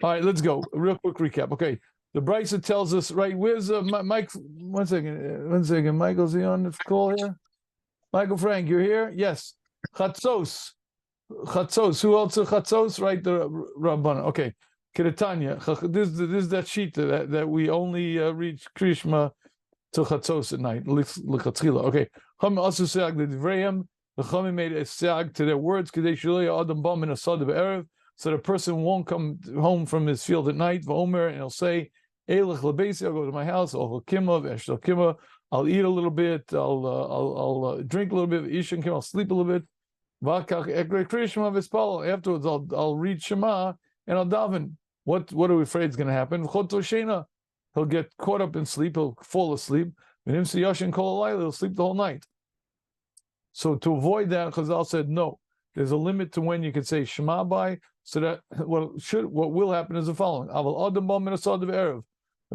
All right, let's go. Real quick recap. Okay, the Brisa tells us, right, where's Mike? 1 second. 1 second. Michael's he on the call here? Michael Frank, you're here? Yes. Chatzos. Chatzos. Who else is Chatzos? Right, the Rabban. Okay. Kiratanya. This is that sheet that we only read Krishma to Chatzos at night. Okay. Chum also sag the Divrayim. The Chum made a sag to their words. Kadesh Yulia Adam Bam in a Sad of Erev. So the person won't come home from his field at night, and he'll say, I'll go to my house, I'll eat a little bit, I'll drink a little bit, I'll sleep a little bit. Afterwards, I'll read Shema and I'll daven. What are we afraid is going to happen? He'll get caught up in sleep, he'll fall asleep, he'll sleep the whole night. So to avoid that, Chazal said, no, there's a limit to when you can say Shema by. So that what will happen is the following: a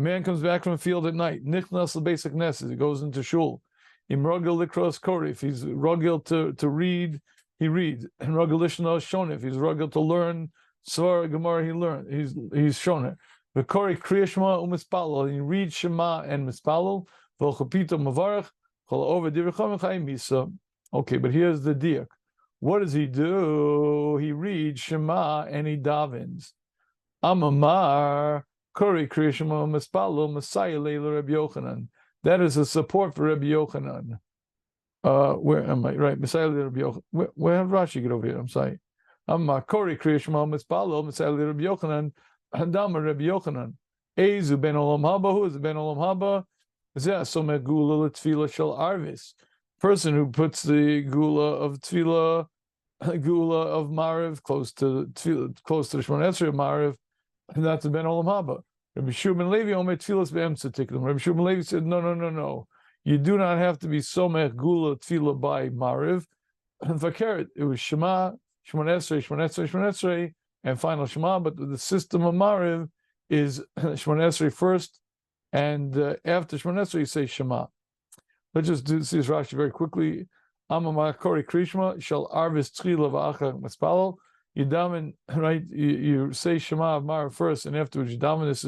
man comes back from a field at night. Nichnas the basic nesses. He goes into shul. Imrogel likros kori. If he's rogel to read, he reads. And rogel lishna shona. If he's rogel to learn Svar Gemara, he learns. He's shona. The kori kriyashma umispalel. He reads Shema and mispalel. V'chapito mavarach. Chol over divracham chayim misa. Okay, but here's the diak. What does he do? He reads Shema and he davens. Amamar Kori Krishma Mispalo Messiah Leila Rabbi Yochanan. That is a support for Rabbi Yochanan. Where am I? Right, Messiah Leila Rabbi Yochanan. Where have Rashi get over here? I'm sorry. Amamar Kori Krishma Mispalo Messiah Leila Rabbi Yochanan. Handama Rabbi Yochanan. Ezu Ben Olam Haba. Who is Ben Olam Haba? Zeh Somer Gula L'Tfila Shel Arvis. Person who puts the gula of tefillah, gula of mariv close to the Shemon Esrei of mariv, and that's a Ben Olam Haba. Rabbi Shiur ben Levi omer tefillas be'emtza tikkun. Rabbi Shiur ben Levi said, no. You do not have to be somech gula tefillah by mariv. And fakeret, it was Shema, Shemon Esrei, and final Shema. But the system of mariv is Shemon Esrei first, and after Shemon Esrei you say Shema. Let's just see this Rashi very quickly. Amamar Kori Krishma shall arvis tchila v'achar mispalel. You daven, right? You say Shema of Mara first, and afterwards you daven. This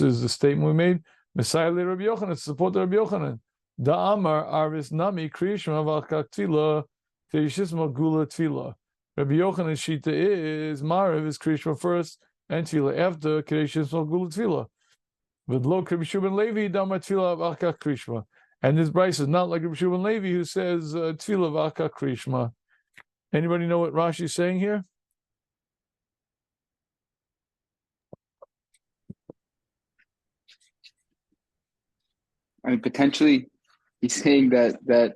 is the statement we made. Messiah le Rabbi Yochanan, support the Rabbi Yochanan. Da'amar arvis nami Krishma v'achar tchila teishisma gula tchila. Rabbi Yochanan's shita is Marav is Krishma first, and tchila after teishisma gula tchila. But lo Rabbi Shiur ben Levi damar tchila v'achar Krishma. And this Bryce is not like Rabbi Shiur ben Levi who says Tefillah v'aka krishma. Anybody know what Rashi is saying here? I mean, potentially, he's saying that the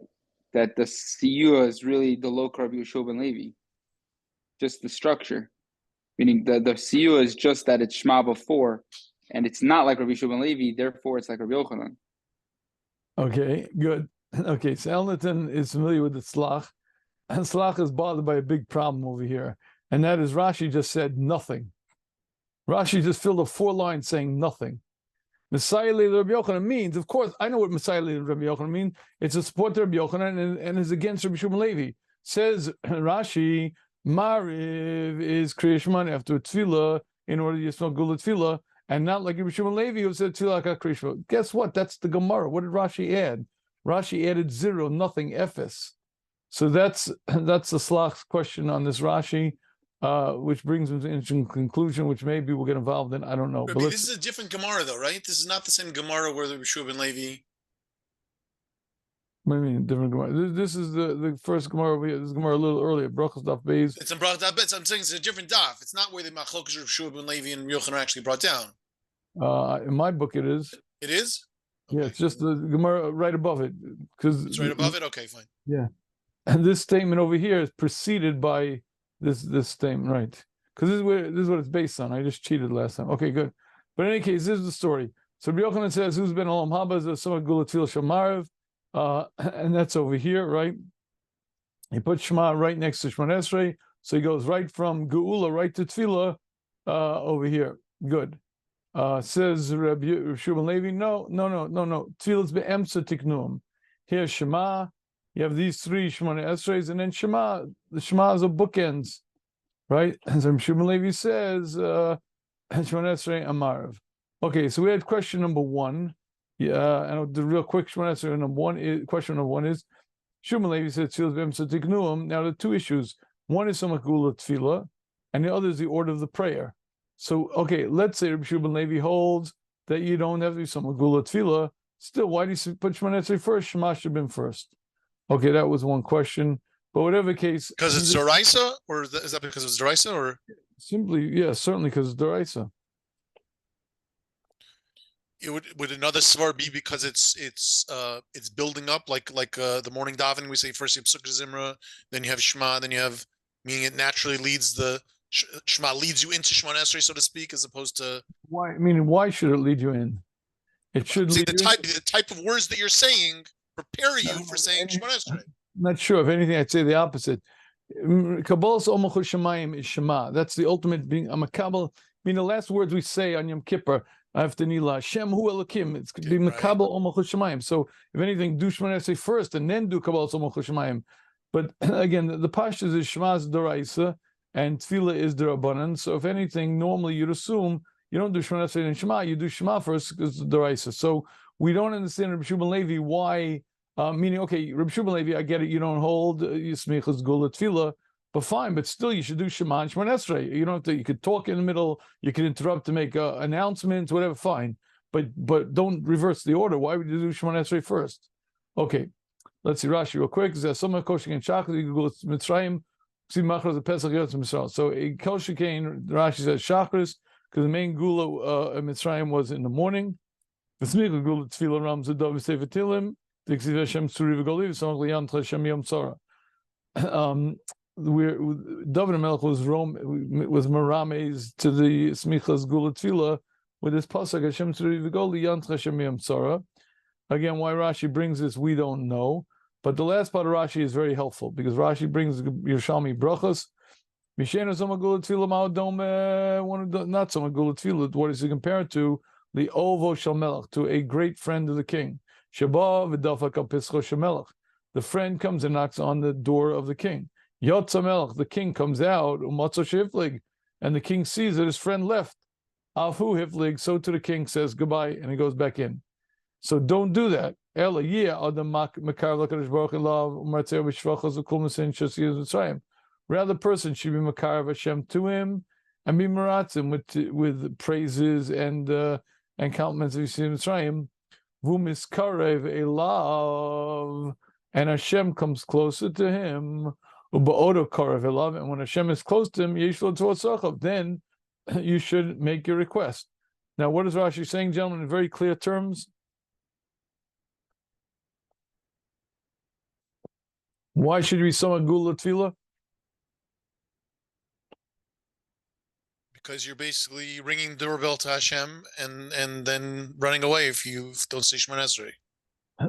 Shiur is really the low Rabbi Shiur ben Levi, just the structure, meaning the Shiur is just that it's Shema before, and it's not like Rabbi Shiur ben Levi. Therefore, it's like Rabbi Yochanan. Okay, good. Okay, so Elnaton is familiar with the Tzlach, and Tzlach is bothered by a big problem over here, and that is Rashi just said nothing. Rashi just filled a 4 lines saying nothing. Messiah le Rabbi Yochanan means, of course, I know what Messiah le Rabbi Yochanan means. It's a support to Rabbi Yochanan and is against Rabbi Shiur ben Levi. Says Rashi, Mariv is Kriyashman after Tefillah in order to smoke Gula Tefillah. And not like Rabbi Shiur ben Levi who said Tefillah Krishma. Guess what? That's the Gemara. What did Rashi add? Rashi added 0, nothing, Ephes. So that's the Slach's question on this Rashi, which brings him to an interesting conclusion, which maybe we'll get involved in. I don't know. Rabbi, this is a different Gemara, though, right? This is not the same Gemara where Rabbi Shiur ben Levi. What do you mean, different Gemara? This is the first Gemara over here. This is Gemara a little earlier. Brachos Daf Beis. It's in Brachos Daf Beis. I'm saying it's a different daf. It's not where the Machlokas Rabbi Shiur ben Levi and Yochanan are actually brought down. In my book, it is. It is? Okay. Yeah, it's just the Gemara right above it. It's right above it? Okay, fine. Yeah. And this statement over here is preceded by this statement, right? Because this is what it's based on. I just cheated last time. Okay, good. But in any case, this is the story. So Rabbi Yochanan says, who's been Olam Haba is a Somach Gula Tefillah Shamarev. And that's over here, right? He put Shema right next to Shemon Esrei. So he goes right from Geula right to Tefillah over here. Good. Says Rabbi Shiur ben Levi, no. Tefillah's be'emtza tiknum. Here Shema, you have these 3 Shemon Esreis, and then Shema. The Shema is a bookends, right? And so Rabbi Shiur ben Levi says, Shemona Esrei Amarav. Okay, so we had question number one. Yeah, and the real quick Shemona Esrei number one is question number one is Shuman Levi said Tzilas B'Emsa Tiknuim. Now there are two issues. One is some Gula Tefillah, and the other is the order of the prayer. So okay, let's say Rabbi Shuman Levi holds that you don't have to do some Gula Tefillah. Still, why do you put Shemona Esrei first? Shema should have been first. Okay, that was one question. But whatever case, because it's Doraisa, or is that because it's Doraisa, or simply, yeah, certainly because it's Doraisa. It would another svar be because it's building up like the morning davening. We say first you have Sukkah Zimra, then you have Shema, then you have, meaning it naturally leads Shema leads you into Shemona Esrei, so to speak, as opposed to why. Meaning, why should it lead you in? It should see lead the type of words that you're saying prepare you for saying Shemona Esrei. I'm not sure. If anything, I'd say the opposite. Kabbalas Omachul Shemayim is Shema. That's the ultimate being. I'm a Kabbal. I mean, the last words we say on Yom Kippur after Nila, Shem Hu Elokim. It's be Makabal Omachul Shemayim. So, if anything, do Shemona Esrei first, and then do Kabbalas Omachul Shemayim. But again, the Pashtus is Shema's Doraisa, and Tefillah is Derabanan. So, if anything, normally you'd assume you don't do Shemona Esrei and Shema. You do Shema first because it's Doraisa. So, we don't understand Rabbi Shuman Levi why. Meaning, okay, Rabbi Shuman Levi, I get it. You don't hold Yismichas Gula Tefillah, but fine. But still, you should do Shema and Shemona Esrei. You don't have to. You could talk in the middle. You could interrupt to make announcements, whatever. Fine, but don't reverse the order. Why would you do Shemona Esrei first? Okay, let's see Rashi real quick. Some kosher and shachar Mitzrayim. See Machras the Pesach Yotz Mitzrayim. So in kosher kain, Rashi says shachris because the main gula in Mitzrayim was in the morning. The Smicha Gula Tefillah Ram Zedav Sefer Tilim. Where David Melech was merames to the Smichas Gula Tefillah with this pasuk Hashem Tzuri V'Goli Yant Hashem Yom Tzara. Again, why Rashi brings this, we don't know. But the last part of Rashi is very helpful because Rashi brings Yerushalmi brachas. Mishena Sama Gula Tefillah Ma'odom, not Sama Gula Tefillah. What is he compared to? The Ovo Shel Melech, to a great friend of the king. The friend comes and knocks on the door of the king. The king comes out, and the king sees that his friend left. So to the king says goodbye, and he goes back in. So don't do that. Rather, the person should be Makar of Hashem to him and be Maratzim with praises and compliments of Yisrael. Vumiskarev elav, and Hashem comes closer to him. Ubaodo karev elav, and when Hashem is close to him, yeshlo tzotzachav, then you should make your request. Now, what is Rashi saying, gentlemen, in very clear terms? Why should we summon Gula Tefillah? Because you're basically ringing the doorbell to Hashem and then running away if you don't say Shemona Esrei.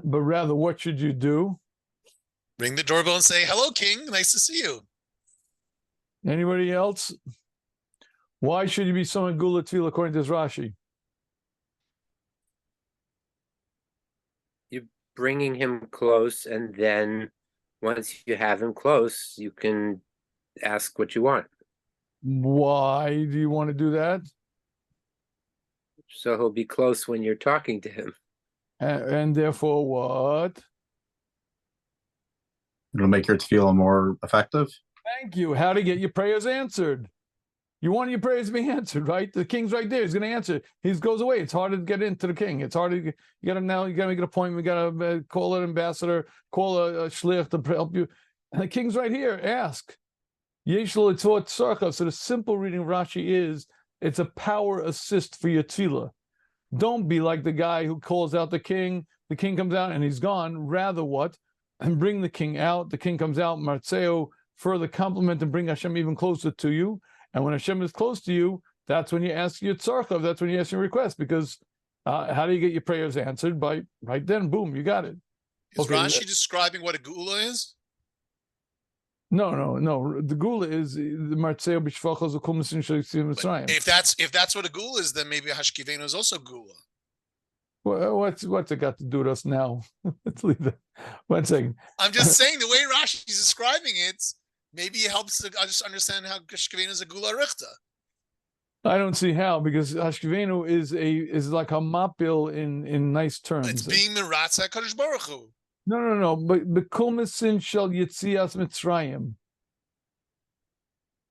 But rather, what should you do? Ring the doorbell and say, "Hello, King. Nice to see you." Anybody else? Why should you be summoning Gula Tefillah according to this Rashi? You're bringing him close, and then once you have him close, you can ask what you want. Why do you want to do that? So he'll be close when you're talking to him. And therefore what? It'll make your tefillah more effective. Thank you. How to get your prayers answered. You want your prayers to be answered, right? The king's right there. He's going to answer. He goes away. It's hard to get into the king. It's hard to, you got to make an appointment. You got to call an ambassador, call a shliach to help you. And the king's right here. Ask. So the simple reading of Rashi is, it's a power assist for your tefillah. Don't be like the guy who calls out the king comes out and he's gone. Rather what? And bring the king out. The king comes out, Martzeo, further compliment and bring Hashem even closer to you. And when Hashem is close to you, that's when you ask your tzarchav, that's when you ask your request, because how do you get your prayers answered? By right then, boom, you got it. Is Rashi describing what a gula is? No. The gula is the martzeo b'shvachos u'kumasin shalitzim Mitzrayim. If that's what a gula is, then maybe Hashkivenu is also gula. Well, what's it got to do with us now? Let's leave it. 1 second. I'm just saying the way Rashi is describing it, maybe it helps to just understand how Hashkivenu is a gula richta. I don't see how, because Hashkivenu is like a mapil in nice terms. It's being Miratz HaKadosh Baruch Hu. No. But Kulmisin shall Yitzias Mitzrayim.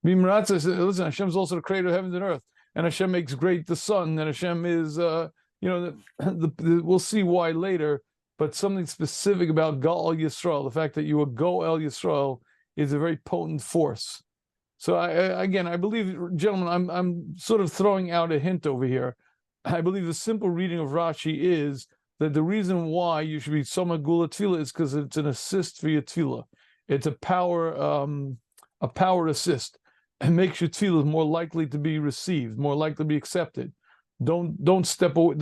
Bimratz, listen, Hashem's also the creator of heavens and earth, and Hashem makes great the sun, and Hashem is, we'll see why later, but something specific about Gal Yisrael, the fact that you are Go El Yisrael, is a very potent force. So I believe, gentlemen, I'm sort of throwing out a hint over here. I believe the simple reading of Rashi is that the reason why you should be Soma Gula Tefillah is because it's an assist for your Tefillah. It's a power assist. And makes your tefillah more likely to be received, more likely to be accepted. Don't step away,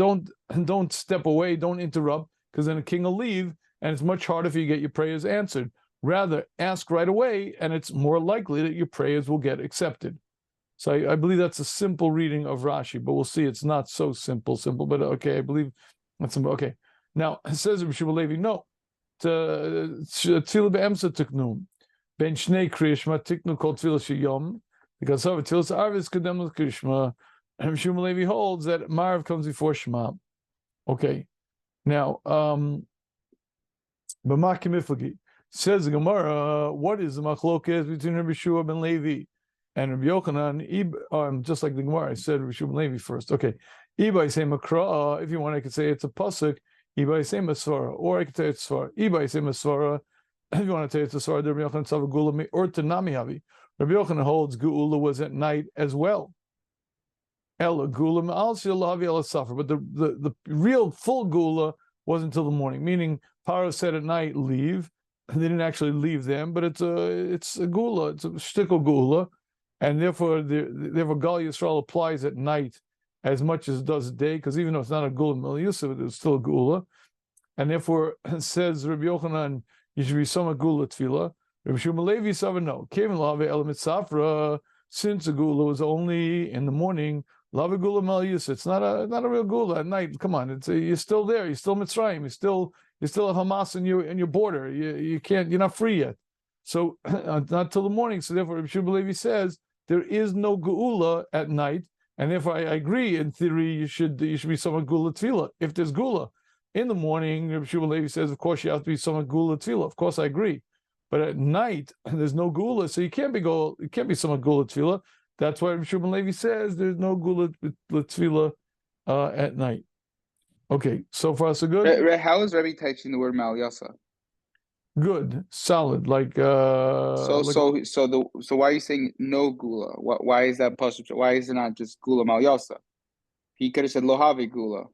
don't interrupt, because then the king will leave, and it's much harder for you to get your prayers answered. Rather, ask right away, and it's more likely that your prayers will get accepted. So I believe that's a simple reading of Rashi, but we'll see it's not so simple, but okay, I believe that's simple. Okay. Now, it says Rabbi Shimon Levi, no, tefillah be'emsa tiknu, ben shnei kriyishma tiknu kol tefillah sheyom, because of tefillah arvis kedem l'kriyishma, and Rabbi Shimon Levi holds that Marav comes before Shema. Okay. Now, b'makim iflagi, says the Gemara, what is the machlokes between Rabbi Shua ben Levi and Rabbi Yochanan? Just like the Gemara, I said Rabbi Shua ben Levi first. Okay. Ibai say makra, if you want, I could say it's a pasuk. Ibai say masvara, or I could say it's svara. Ibai say masvara, if you want to say it's a svara. Rabbi Yochanan sav gula or tanami havi. Rabbi Yochanan holds geula was at night as well. Ela gula al shilavi ela suffer, but the real full gula was until the morning. Meaning, Paro said at night leave. They didn't actually leave them, but it's a gula, it's a shtickle gula, and therefore Gal Yisrael applies at night as much as it does day, because even though it's not a gula Mil Yusuf, it's still a gula, and therefore it says Rabbi Yochanan, you should be some gula tefillah. Rabbi Shimon Levi said no. Kevin lave elamit safra, since the gula was only in the morning. Lave gula Mil Yusuf. It's not a real gula at night. Come on, you're still there. You're still Mitzrayim. You still have Hamas in your border. You can't. You're not free yet. So not till the morning. So therefore, Rabbi Shimon Levi says there is no geula at night, and therefore I agree. In theory, you should be some gula tefillah. If there's gula in the morning, Rabbi Shimon Levi says, of course you have to be some gula tefillah. Of course I agree. But at night there's no gula, so you can't be some gula tefillah. That's why Rabbi Shimon Levi says there's no gula tefillah at night. Okay, so far so good. How is Rabbi teaching the word mal yasa? Good, solid. So why are you saying no gula? Why is that possible? Why is it not just gula mal yasa? He could have said lohavi gula.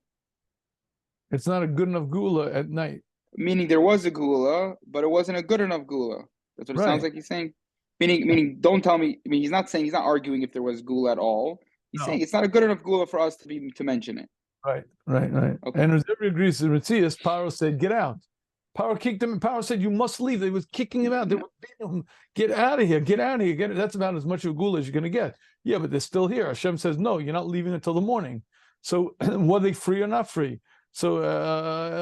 It's not a good enough gula at night. Meaning there was a gula, but it wasn't a good enough gula. That's what it sounds like he's saying. Meaning, don't tell me. I mean, he's not arguing if there was gula at all. He's saying it's not a good enough gula for us to mention it. Right. Okay. And as every agrees to Matthias, Paro said, get out. Paro kicked him, and Paro said, you must leave. They was kicking him out. They were beating him. Get out of here. That's about as much of a gula as you're going to get. Yeah, but they're still here. Hashem says, no, you're not leaving until the morning. So were they free or not free? So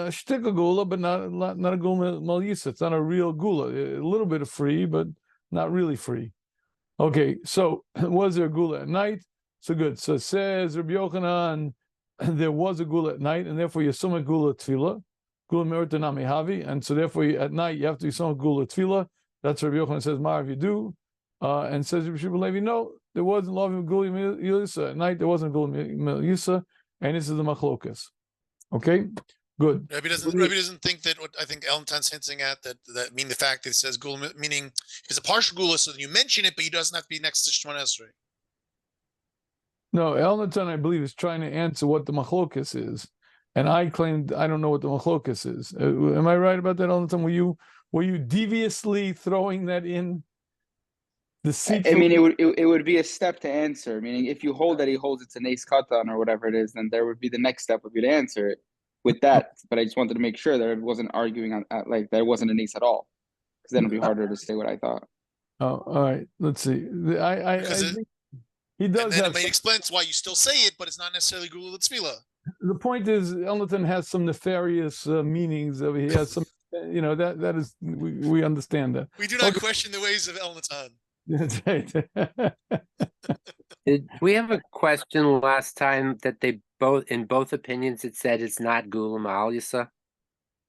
shtika gula, but not a gula malyisa. It's not a real gula. A little bit of free, but not really free. Okay, so was there a gula at night? So good. So it says Rabbi Yochanan, there was a gula at night, and therefore you summa gula tefillah, gula me'ortanami havi, and so therefore at night you have to be summa gula tefillah. That's Rabbi Yochanan says, Marav you do, and says Rabbi Shimon Levi, no, there wasn't love of gula yisa at night. There wasn't gula yisa, and this is the machlokas. Okay, good. Rabbi doesn't think that what I think Elnatan's hinting at that mean the fact that it says gula, meaning it's a partial gula, so you mention it, but he doesn't have to be next to Shemon Esrei. No, Elnatan, I believe, is trying to answer what the machlokas is, and I claimed I don't know what the machlokas is. Am I right about that, Elnatan? Were you deviously throwing that in? I mean, it would be a step to answer. Meaning, if you hold that he holds it's a nes katan or whatever it is, then there would be the next step would be to answer it with that. But I just wanted to make sure that it wasn't arguing on like that it wasn't a nes at all, because then it'd be harder to say what I thought. Oh, all right. Let's see. I think he does. And then it explains why you still say it, but it's not necessarily gula l'tefillah. The point is, Elnatan has some nefarious meanings. He has some, that is we understand that. We do not question the ways of Elnatan. That's right. Did we have a question last time that they both, in both opinions, it said it's not Gula Ma'al Yisa?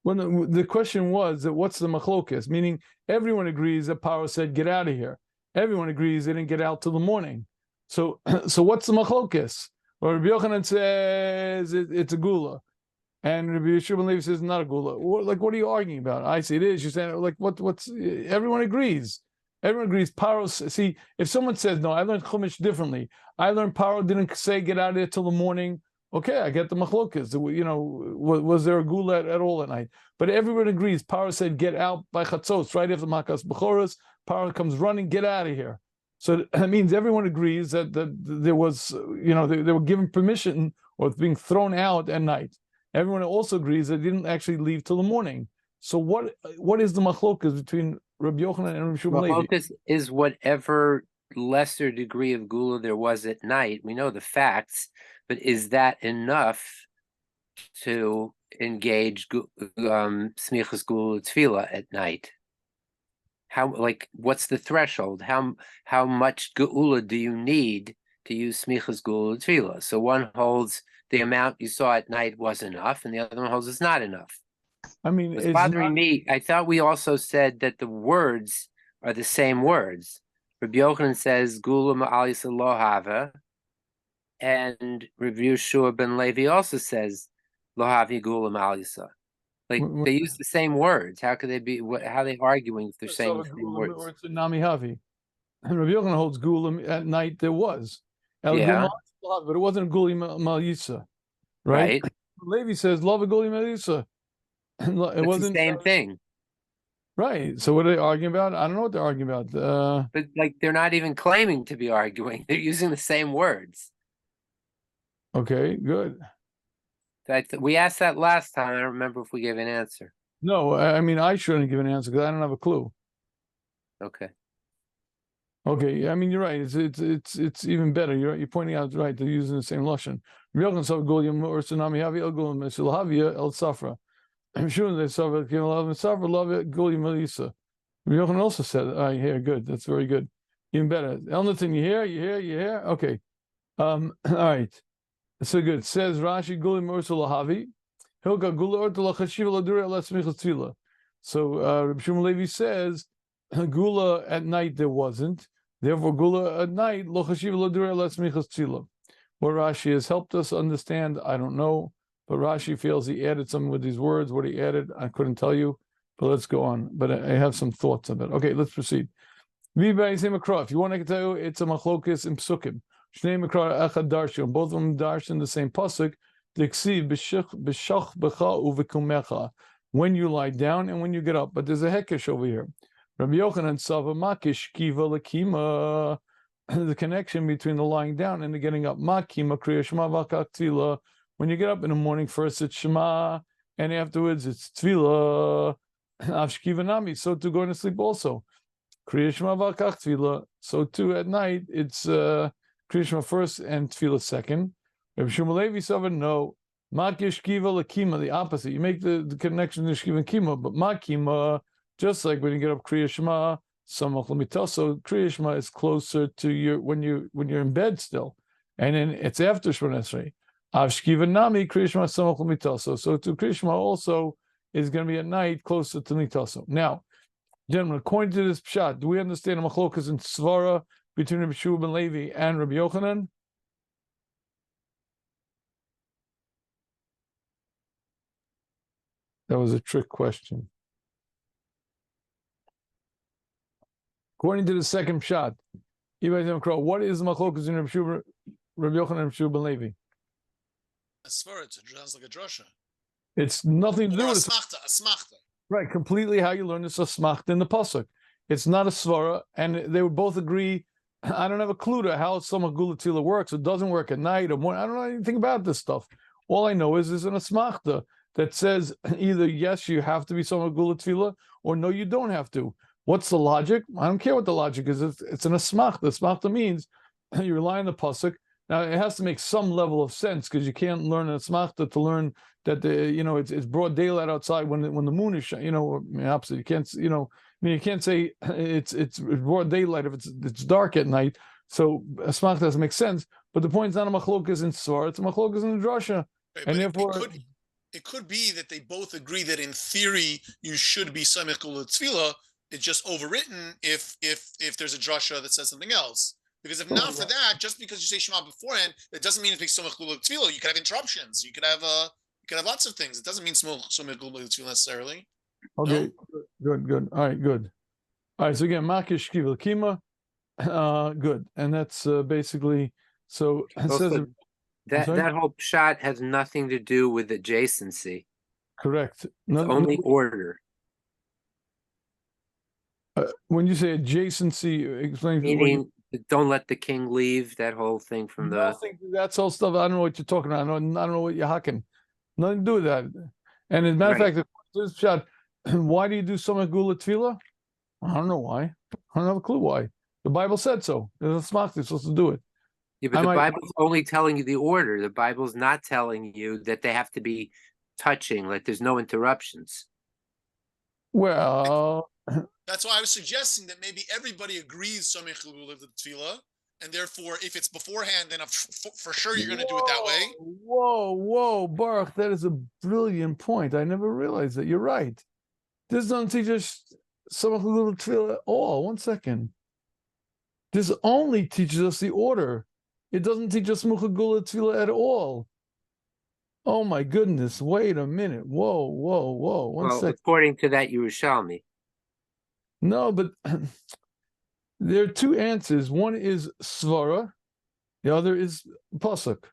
Well, the question was that what's the machlokas? Meaning everyone agrees that Paro said, get out of here. Everyone agrees they didn't get out till the morning. So what's the machlokas? Well, Rabbi Yochanan says it's a gula. And Rabbi Yeshua ben Levi says not a gula. What are you arguing about? I say it is. You're saying like what's everyone agrees. Everyone agrees. Paro. See, if someone says no, I learned Chumash differently. I learned Paro didn't say get out of there till the morning. Okay, I get the machlokas. You know, was there a gula at all at night? But everyone agrees. Paro said get out by chatzos right after makas bechoros. Paro comes running, get out of here. So that means everyone agrees that there was, you know, they were given permission or being thrown out at night. Everyone also agrees they didn't actually leave till the morning. So what is the machlokas between Rabbi Yochanan and Rabbi Shimon Levi? Machlokas is whatever lesser degree of gula there was at night. We know the facts, but is that enough to engage smichas gula tefillah at night? How, like, what's the threshold? How much geula do you need to use smichas gula tefillah? So one holds the amount you saw at night was enough, and the other one holds it's not enough. I mean, It's bothering me. I thought we also said that the words are the same words. Rabbi Yochanan says gula ma'al yisa lo hava, and Rabbi Yeshua ben Levi also says lo havi gula ma'al yisa. Like they use the same words. How could they be? How are they arguing if they're saying the same words? Or it's a nami havi. And Rabbi Yochanan holds gula at night. There was, Yeah. but it wasn't gula ma'al yisa, right? Levi says love a gula ma'al yisa. It wasn't the same thing, right? So what are they arguing about? I don't know what they're arguing about. But like they're not even claiming to be arguing. They're using the same words. Okay, good. We asked that last time. I don't remember if we gave an answer. No, I mean I shouldn't give an answer because I don't have a clue. Okay. Okay, I mean you're right. It's even better. You're pointing out right. They're using the same lashon. Rabbi Yochanan saw gulim or tsunami havi el gulim mesilhavia el safra. I'm sure they saw it. Safra love it gulim melisa. Rabbi Yochanan also said, "I hear good. That's very good. Even better. Elnaton, you hear. Okay. All right. So good. Says Rashi gulim ursula havi. Hilga gula ortala chashiva ladura la smichas tefillah. So Rabbi Shimon Levi says gula at night there wasn't. Therefore, gula at night lo chashiva ladura la smichas tefillah. What Rashi has helped us understand, I don't know, but Rashi feels he added something with these words. What he added, I couldn't tell you. But let's go on. But I have some thoughts of it. Okay, let's proceed. If you want to tell you, it's a machlokes in psukim. Shnei Mikra Echad Darshan. Both of them darshan the same pasuk. Diksiv b'shach b'cha uvekumecha. When you lie down and when you get up. But there's a hekesh over here. Rabbi Yochanan Sava Makish Kiva Lakima. The connection between the lying down and the getting up. Makima Kriya Shema V'Kach Tefillah. When you get up in the morning, first it's Shema, and afterwards it's Tefillah. Avshkiva Nami. So too going to sleep also. Kriya Shema V'Kach Tefillah. So too at night it's Kriya Shema first and Tefillah second. Rabbi Shimon Levi Sava, no. Makish Kiva Lakima, the opposite. You make the connection to Shkiva and Kima, but Makima, just like when you get up Kriya Shema, Samach L'mitaso, Kriya Shema is closer to your when you're in bed still, and then it's after Shemona Esrei. Avshkiva Nami Kriya Shema Samach L'mitaso. So to Kriya Shema also is going to be at night closer to Mitaso. Now, gentlemen, according to this pshat, do we understand the machlokas in Svara between Rabbi Shua ben Levi and Rabbi Yochanan? That was a trick question. According to the second pshat, what is the machlokas in Rabbi Yochanan and Rabbi Shua ben Levi? A svara, it sounds like a drasha. It's nothing to do with asmachta. Right, completely how you learn this asmachta in the pasuk. It's not a svara, and they would both agree. I don't have a clue to how some gula tefillah works. It doesn't work at night or morning. I don't know anything about this stuff. All I know is there's an asmachta that says either yes, you have to be some gula tefillah, or no, you don't have to. What's the logic? I don't care what the logic is. It's an asmachta. Asmachta means you rely on the pasuk. Now it has to make some level of sense because you can't learn an asmachta to learn that it's broad daylight outside when the moon is opposite. You can't mean, you can't say it's broad daylight if it's dark at night. So smach doesn't make sense. But the point is not a machlokas in svar; it's a machlokas in the drasha, Right, and but therefore it could be that they both agree that in theory you should be samech gula tefillah. It's just overwritten if there's a drasha that says something else. Because if not for that, just because you say Shema beforehand, it doesn't mean it's samech gula tefillah. You could have interruptions. You could have lots of things. It doesn't mean samech gula tefillah necessarily. okay, No? good. All right, good. All right, so again, makish kivel kima, good, and that's basically so. It Also, says that whole shot has nothing to do with adjacency. correct. It's only order. When you say adjacency, explain. Meaning, don't let the king leave. That whole thing from the. Nothing. That's all stuff. I don't know what you're talking about. I don't know what you're hacking. Nothing to do with that. And as a matter of fact, this shot. Why do you do some gula tefillah? I don't know why. I don't have a clue why. The Bible said so. There's a smach. You're supposed to do it. Yeah, but the Bible's only telling you the order. The Bible's not telling you that they have to be touching, like there's no interruptions. Well, that's why I was suggesting that maybe everybody agrees samech gula tefillah, and therefore, if it's beforehand, then for sure you're going to do it that way. Whoa, Baruch, that is a brilliant point. I never realized that. You're right. This doesn't teach us samech gula tefillah at all. 1 second. This only teaches us the order. It doesn't teach us samech gula tefillah at all. Oh my goodness! Wait a minute! Whoa! 1 second. According to that Yerushalmi. No, but there are two answers. One is svara, the other is pasuk.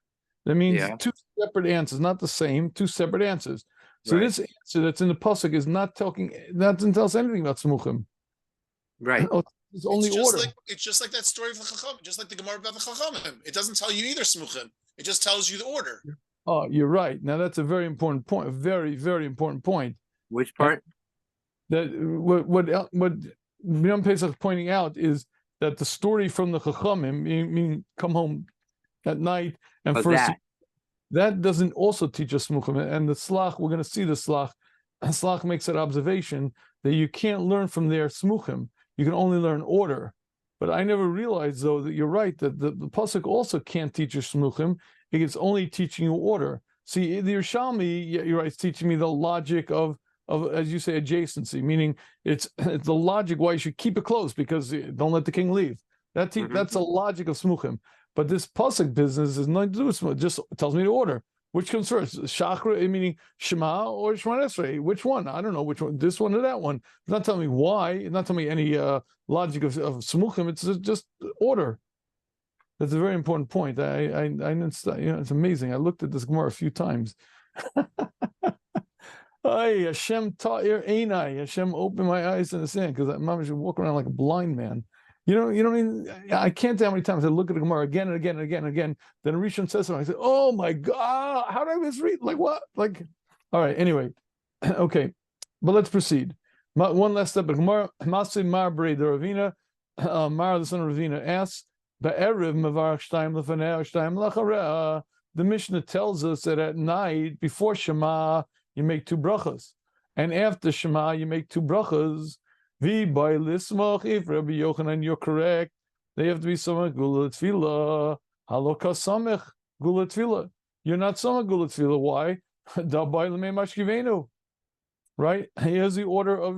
That means two separate answers, not the same. Two separate answers. So this answer that's in the pasuk is not talking. That doesn't tell us anything about smuchim. Right. It's only order. It's just like that story of the Chacham, just like the Gemara about the Chachamim. It doesn't tell you either smuchim. It just tells you the order. Oh, you're right. Now that's a very important point. A very, very important point. Which part? That what B'nai Pesach is pointing out is that the story from the Chachamim, meaning come home at night and first that doesn't also teach us smuchim. And the slach, we're going to see the slach. Slach makes that observation that you can't learn from their smuchim. You can only learn order. But I never realized, though, that you're right, that the pasuk also can't teach you smuchim. It's only teaching you order. See, the Yerushalmi, you're right, it's teaching me the logic of as you say, adjacency, meaning it's the logic why you should keep it close because don't let the king leave. That's the logic of smuchim. But this pasuk business is nothing to do with smuchim. It just tells me the order. Which comes first, Shachra, meaning Shema or Shemona Esrei? Which one? I don't know which one. This one or that one. It's not telling me why. It's not telling me any logic of smuchim. It's just order. That's a very important point. It's amazing. I looked at this Gemara a few times. Hashem ta'ir einai. Hashem opened my eyes to understand because I should walk around like a blind man. You know what I mean? I can't tell how many times I look at the Gemara again and again and again and again. Then a Rishon says something. I say, "Oh my God, how did I misread? Like what? Like, all right. Anyway, okay, but let's proceed. One last step. Gemara Masih Mar Brei the Ravina, Mar the son of Ravina asks, "Be'erev mevarach shtayim lefanei shtayim lachareh." The Mishnah tells us that at night before Shema you make 2 brachas, and after Shema you make 2 brachas. If Rabbi Yochanan, you're correct, they have to be samech gula tefillah. Haloka samech gula tefillah. You're not samech gula tefillah. Why? Dabai l'mei mashkivenu. Right? Here's the order of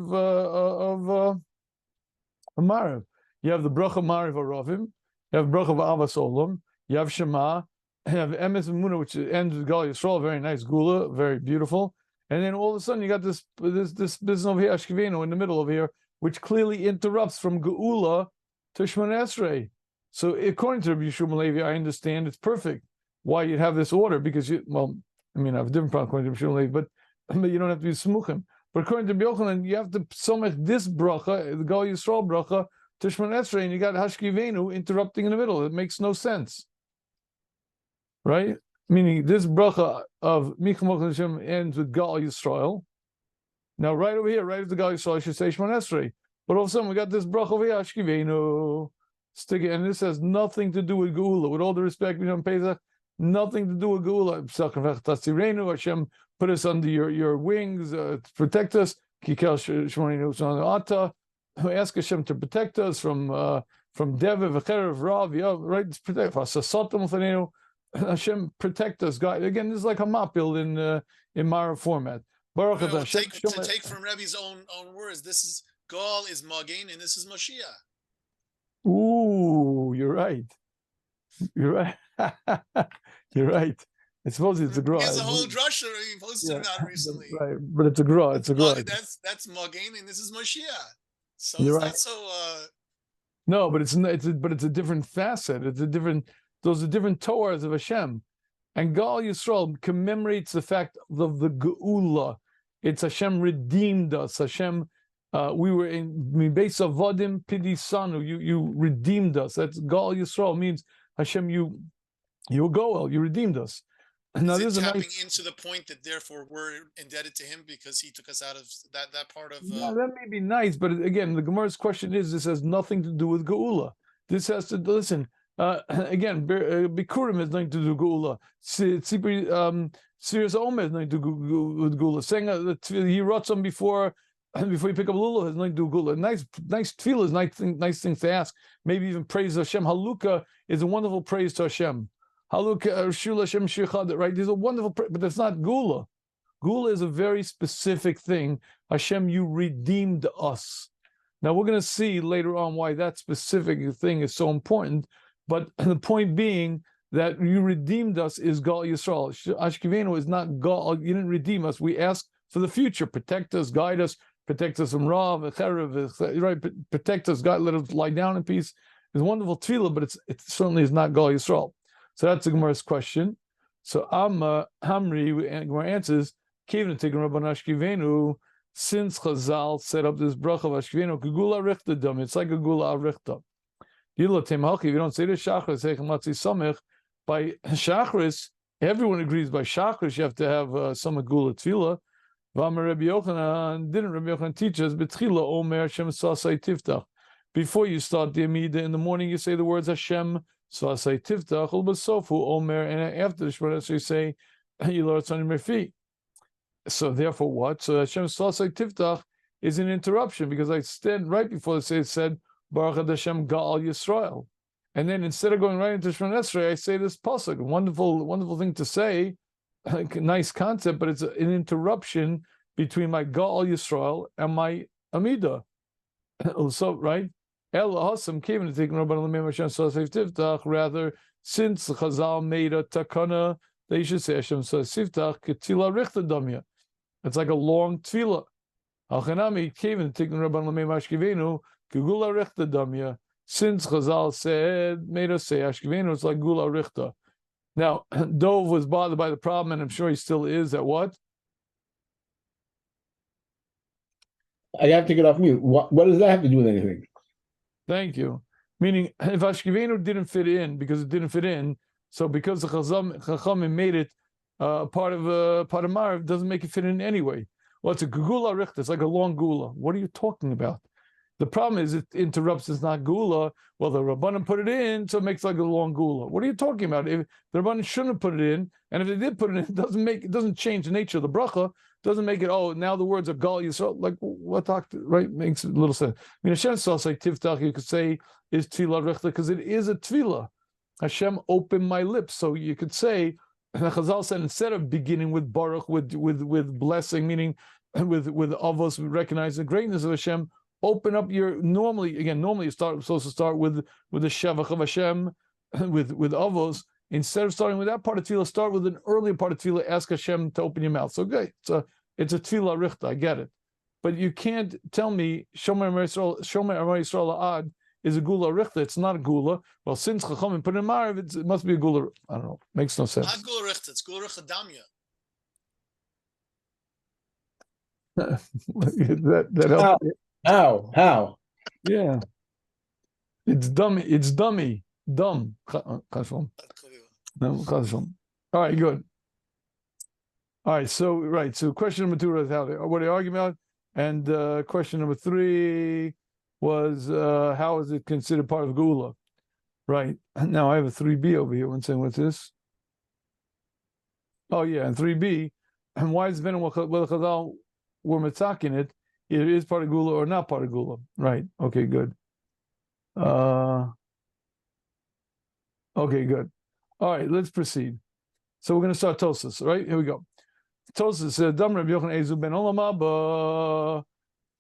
Mariv. You have the bracha Mariv Aravim. You have bracha Avas Olam. You have Shema. You have Emes Muna, which ends with Gal Yisrael. Very nice gula, very beautiful. And then all of a sudden you got this business over here, Ashkivenu, in the middle over here, which clearly interrupts from Geula to Shemona Esrei. So according to Rabbi Yeshua Levi, I understand it's perfect why you'd have this order, because I have a different problem according to Rabbi Yeshua Levi, but you don't have to be smuchim. But according to Rabbi Yochanan, you have to somech this bracha, the Gal Yisrael bracha, to Shemona Esrei, and you got Hashkivenu interrupting in the middle. It makes no sense. Right? Meaning this bracha of Micham Hashem ends with Gal Yisrael. Now, right over here, right at the Gal Yisrael, I should say Shemona Esrei. But all of a sudden, we got this bracha over here, Ashkivenu. Stick it, and this has nothing to do with Geula. With all the respect, Pesach, nothing to do with Geula. Hashem put us under your wings to protect us. Kikel Shmoninu Ata. we ask Hashem to protect us from Deva, V'cherev, Rav, right? Protect us. Hashem protect us, God. Again, this is like a mapil in Mara format. Baruch Well, Hashem. to take from Rebbe's own words, this is Gaul is Magen and this is Mashiach. Ooh, you're right. You're right. You're right. I suppose it's a gra. He has a whole drasha he posted about recently. Right, but it's a gra. It's a gra. That's Magen and this is Mashiach. So you're it's right. not so. No, but it's a different facet. It's a different. Those are different Torahs of Hashem, and Gal Yisrael commemorates the fact of the Geula. It's Hashem redeemed us. Hashem, we were in Mibeis Avodim Pidisanu. You redeemed us. That's Gal Yisrael means Hashem. You Goel. You redeemed us. Now, is it tapping into the point that therefore we're indebted to him because he took us out of that part of? Yeah, that may be nice, but again, the Gemara's question is: this has nothing to do with Geula. This has to listen. Again, Bikurim has nothing to do with Geula. Sirius Omer has nothing to do with Geula. Saying that he wrote some before you pick up Lulu has nothing to do with Geula. Nice tefillah is nice things to ask. Maybe even praise Hashem. Haluka is a wonderful praise to Hashem. Haluka Shula Hashem Shechad. Right? These are wonderful, but that's not Geula. Geula is a very specific thing. Hashem, you redeemed us. Now we're going to see later on why that specific thing is so important. But the point being that you redeemed us is Gal Yisrael. Ashkivenu is not Gal. You didn't redeem us. We ask for the future. Protect us, guide us, protect us from Rav, right? Protect us, God, let us lie down in peace. It's a wonderful tefillah, but it certainly is not Gal Yisrael. So that's the Gemara's question. So Hamri, Gemara answers, Kevin taking Rabban Ashkivenu, since Chazal set up this bracha of Ashkivenu, Kegula Richta Dam, it's like a Gula Arichta. If you don't say the Shachris, by Shachris, everyone agrees by Shachris you have to have some Gula Tefillah. Rabbi Yochanan, didn't Rabbi Yochanan teach us, B'tchila Omer Hashem Sasai Tiftach. Before you start the Amidah in the morning, you say the words Hashem Sasai Tiftach, Ulbasofu Omer, and after the Shemona you say Yilor Tzani Merfi. So therefore what? So Hashem Sasai Tiftach is an interruption because I stand right before it said Baruch Hashem Gal Yisrael. And then instead of going right into Shemona Esrei, I say this pasuk. Wonderful thing to say, nice concept, but it's an interruption between my Gal Yisrael and my Amida. So, right? Rather, since Chazal made a takana, they should say Hashem Siftach Ketila Richta Damya. It's like a long tefillah. Hachanami Kevin taking Rabban Lamei Mashkivenu. Gula Richta Damya. Since Chazal made us say Ashkivenu, it's like Gula Richta. Now, Dov was bothered by the problem, and I'm sure he still is, at what? I have to get off mute. What does that have to do with anything? Thank you. Meaning, if Ashkivenu didn't fit in, because it didn't fit in, so because the Chachamim made it part of Marv, doesn't make it fit in anyway. Well, it's a Gula Richta, it's like a long Gula. What are you talking about? The problem is it interrupts, it's not Gula. Well, the Rabbanim put it in, so it makes like a long Gula. What are you talking about? If the Rabbanim shouldn't have put it in, and if they did put it in, it doesn't change the nature of the bracha, doesn't make it, oh, now the words are Gal Yisrael. Like, what talk, right? Makes a little sense. I mean, Hashem saw say Tiftach, you could say, is Tefillah Rechta, because it is a Tefillah. Hashem opened my lips. So you could say, Chazal said, instead of beginning with Baruch, with blessing, meaning with Avos, recognize the greatness of Hashem, open up your, normally you're supposed to start with the Shevach of Hashem, with Avos. Instead of starting with that part of Tefillah, start with an earlier part of Tefillah, ask Hashem to open your mouth. So good. It's a Tefillah Richta, I get it. But you can't tell me Shomer Yisrael Ad is a Gula Richta. It's not a Gula. Well, since Chachamim put in Marav, it must be a Gula. I don't know. Makes no sense. Not Gula Richta, it's Gula Richta Damya. that helps. How? Yeah. It's dummy. Dumb. All right, good. All right, so question number 2 is what are you arguing about? And question number 3 was how is it considered part of Gula? Right. Now I have a 3b over here. One second, what's this? Oh yeah, and 3b. And why is Ben Chazal were mitzakin it? it is part of Gula or not part of Gula. Right. Okay, good. Okay, good. All right, let's proceed. So we're going to start Tosas, right? Here we go. Tosas said, Dam Rabbi Yochanan Ezu ben Olam Haba,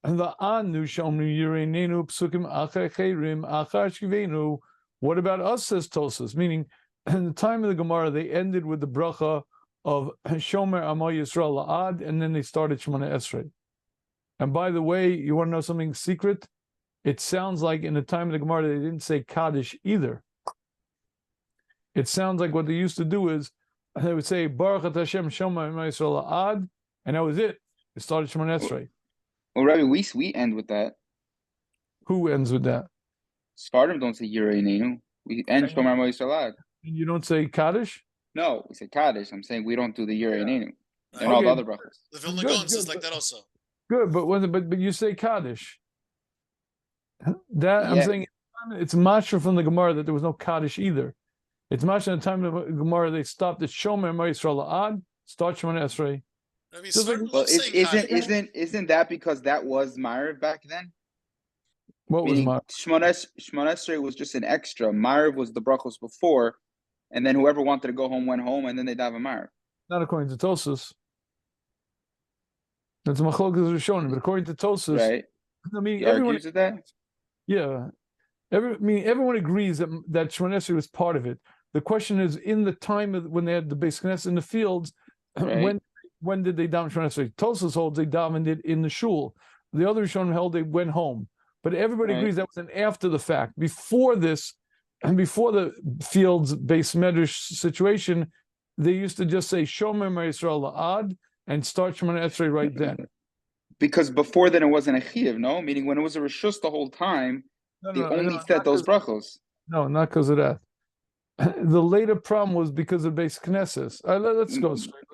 and the Anu Shomnu Yireinu Psukim Achar Cheirim Achar Shkivenu. What about us, says Tosas? Meaning, in the time of the Gemara, they ended with the bracha of Shomer Amo Yisrael La'ad, and then they started Shemona Esrei. And by the way, you want to know something secret? It sounds like in the time of the Gemara, they didn't say Kaddish either. It sounds like what they used to do is they would say Baruch At Hashem Shomer Amo Yisrael La'ad, and that was it. It started Shemona Esrei. Well, Rabbi, we end with that. Who ends with that? Spartam don't say Yireinu. We end Shomer Amo Yisrael. You don't say Kaddish? No, we say Kaddish. I'm saying we don't do the Yireinu and Okay. all the other brachas. The Vilna Good, Gaon says good, like that also. Good, but you say Kaddish. That I'm Yeah. saying it's mashra from the Gemara that there was no Kaddish either. It's mashra in the time of the Gemara they stopped at Shomer Amo Yisrael La'ad, start Shemona Esrei. I mean, Just like- certain Well, laws say Kaddish. isn't that because that was Ma'ariv back then? What was Meaning my? Shemona Esrei was just an extra. Ma'ariv was the brachos before, and then whoever wanted to go home went home, and then they daven Ma'ariv. Not according to Tosas. That's Machlokas Rishonim, but according to Tosas, Right? I mean He everyone. argues with that. Yeah, everyone agrees that Shemona Esrei was part of it. The question is, in the time of when they had the Beis Knesset in the fields, Right. when did they daven Shemona Esrei? Tosas holds they davened it in the shul. The other Rishonim held they went home. But everybody Right. agrees that was an after the fact. Before this, and before the fields Beis Medrash situation, they used to just say Shomer Yisrael La'ad and start Shemona Esrei right then. Because before then it wasn't a chiyuv, no? Meaning when it was a rishus the whole time, they only said not those 'cause- brachos. No, not because of that. The later problem was because of Beis Knesset. Let's go straight.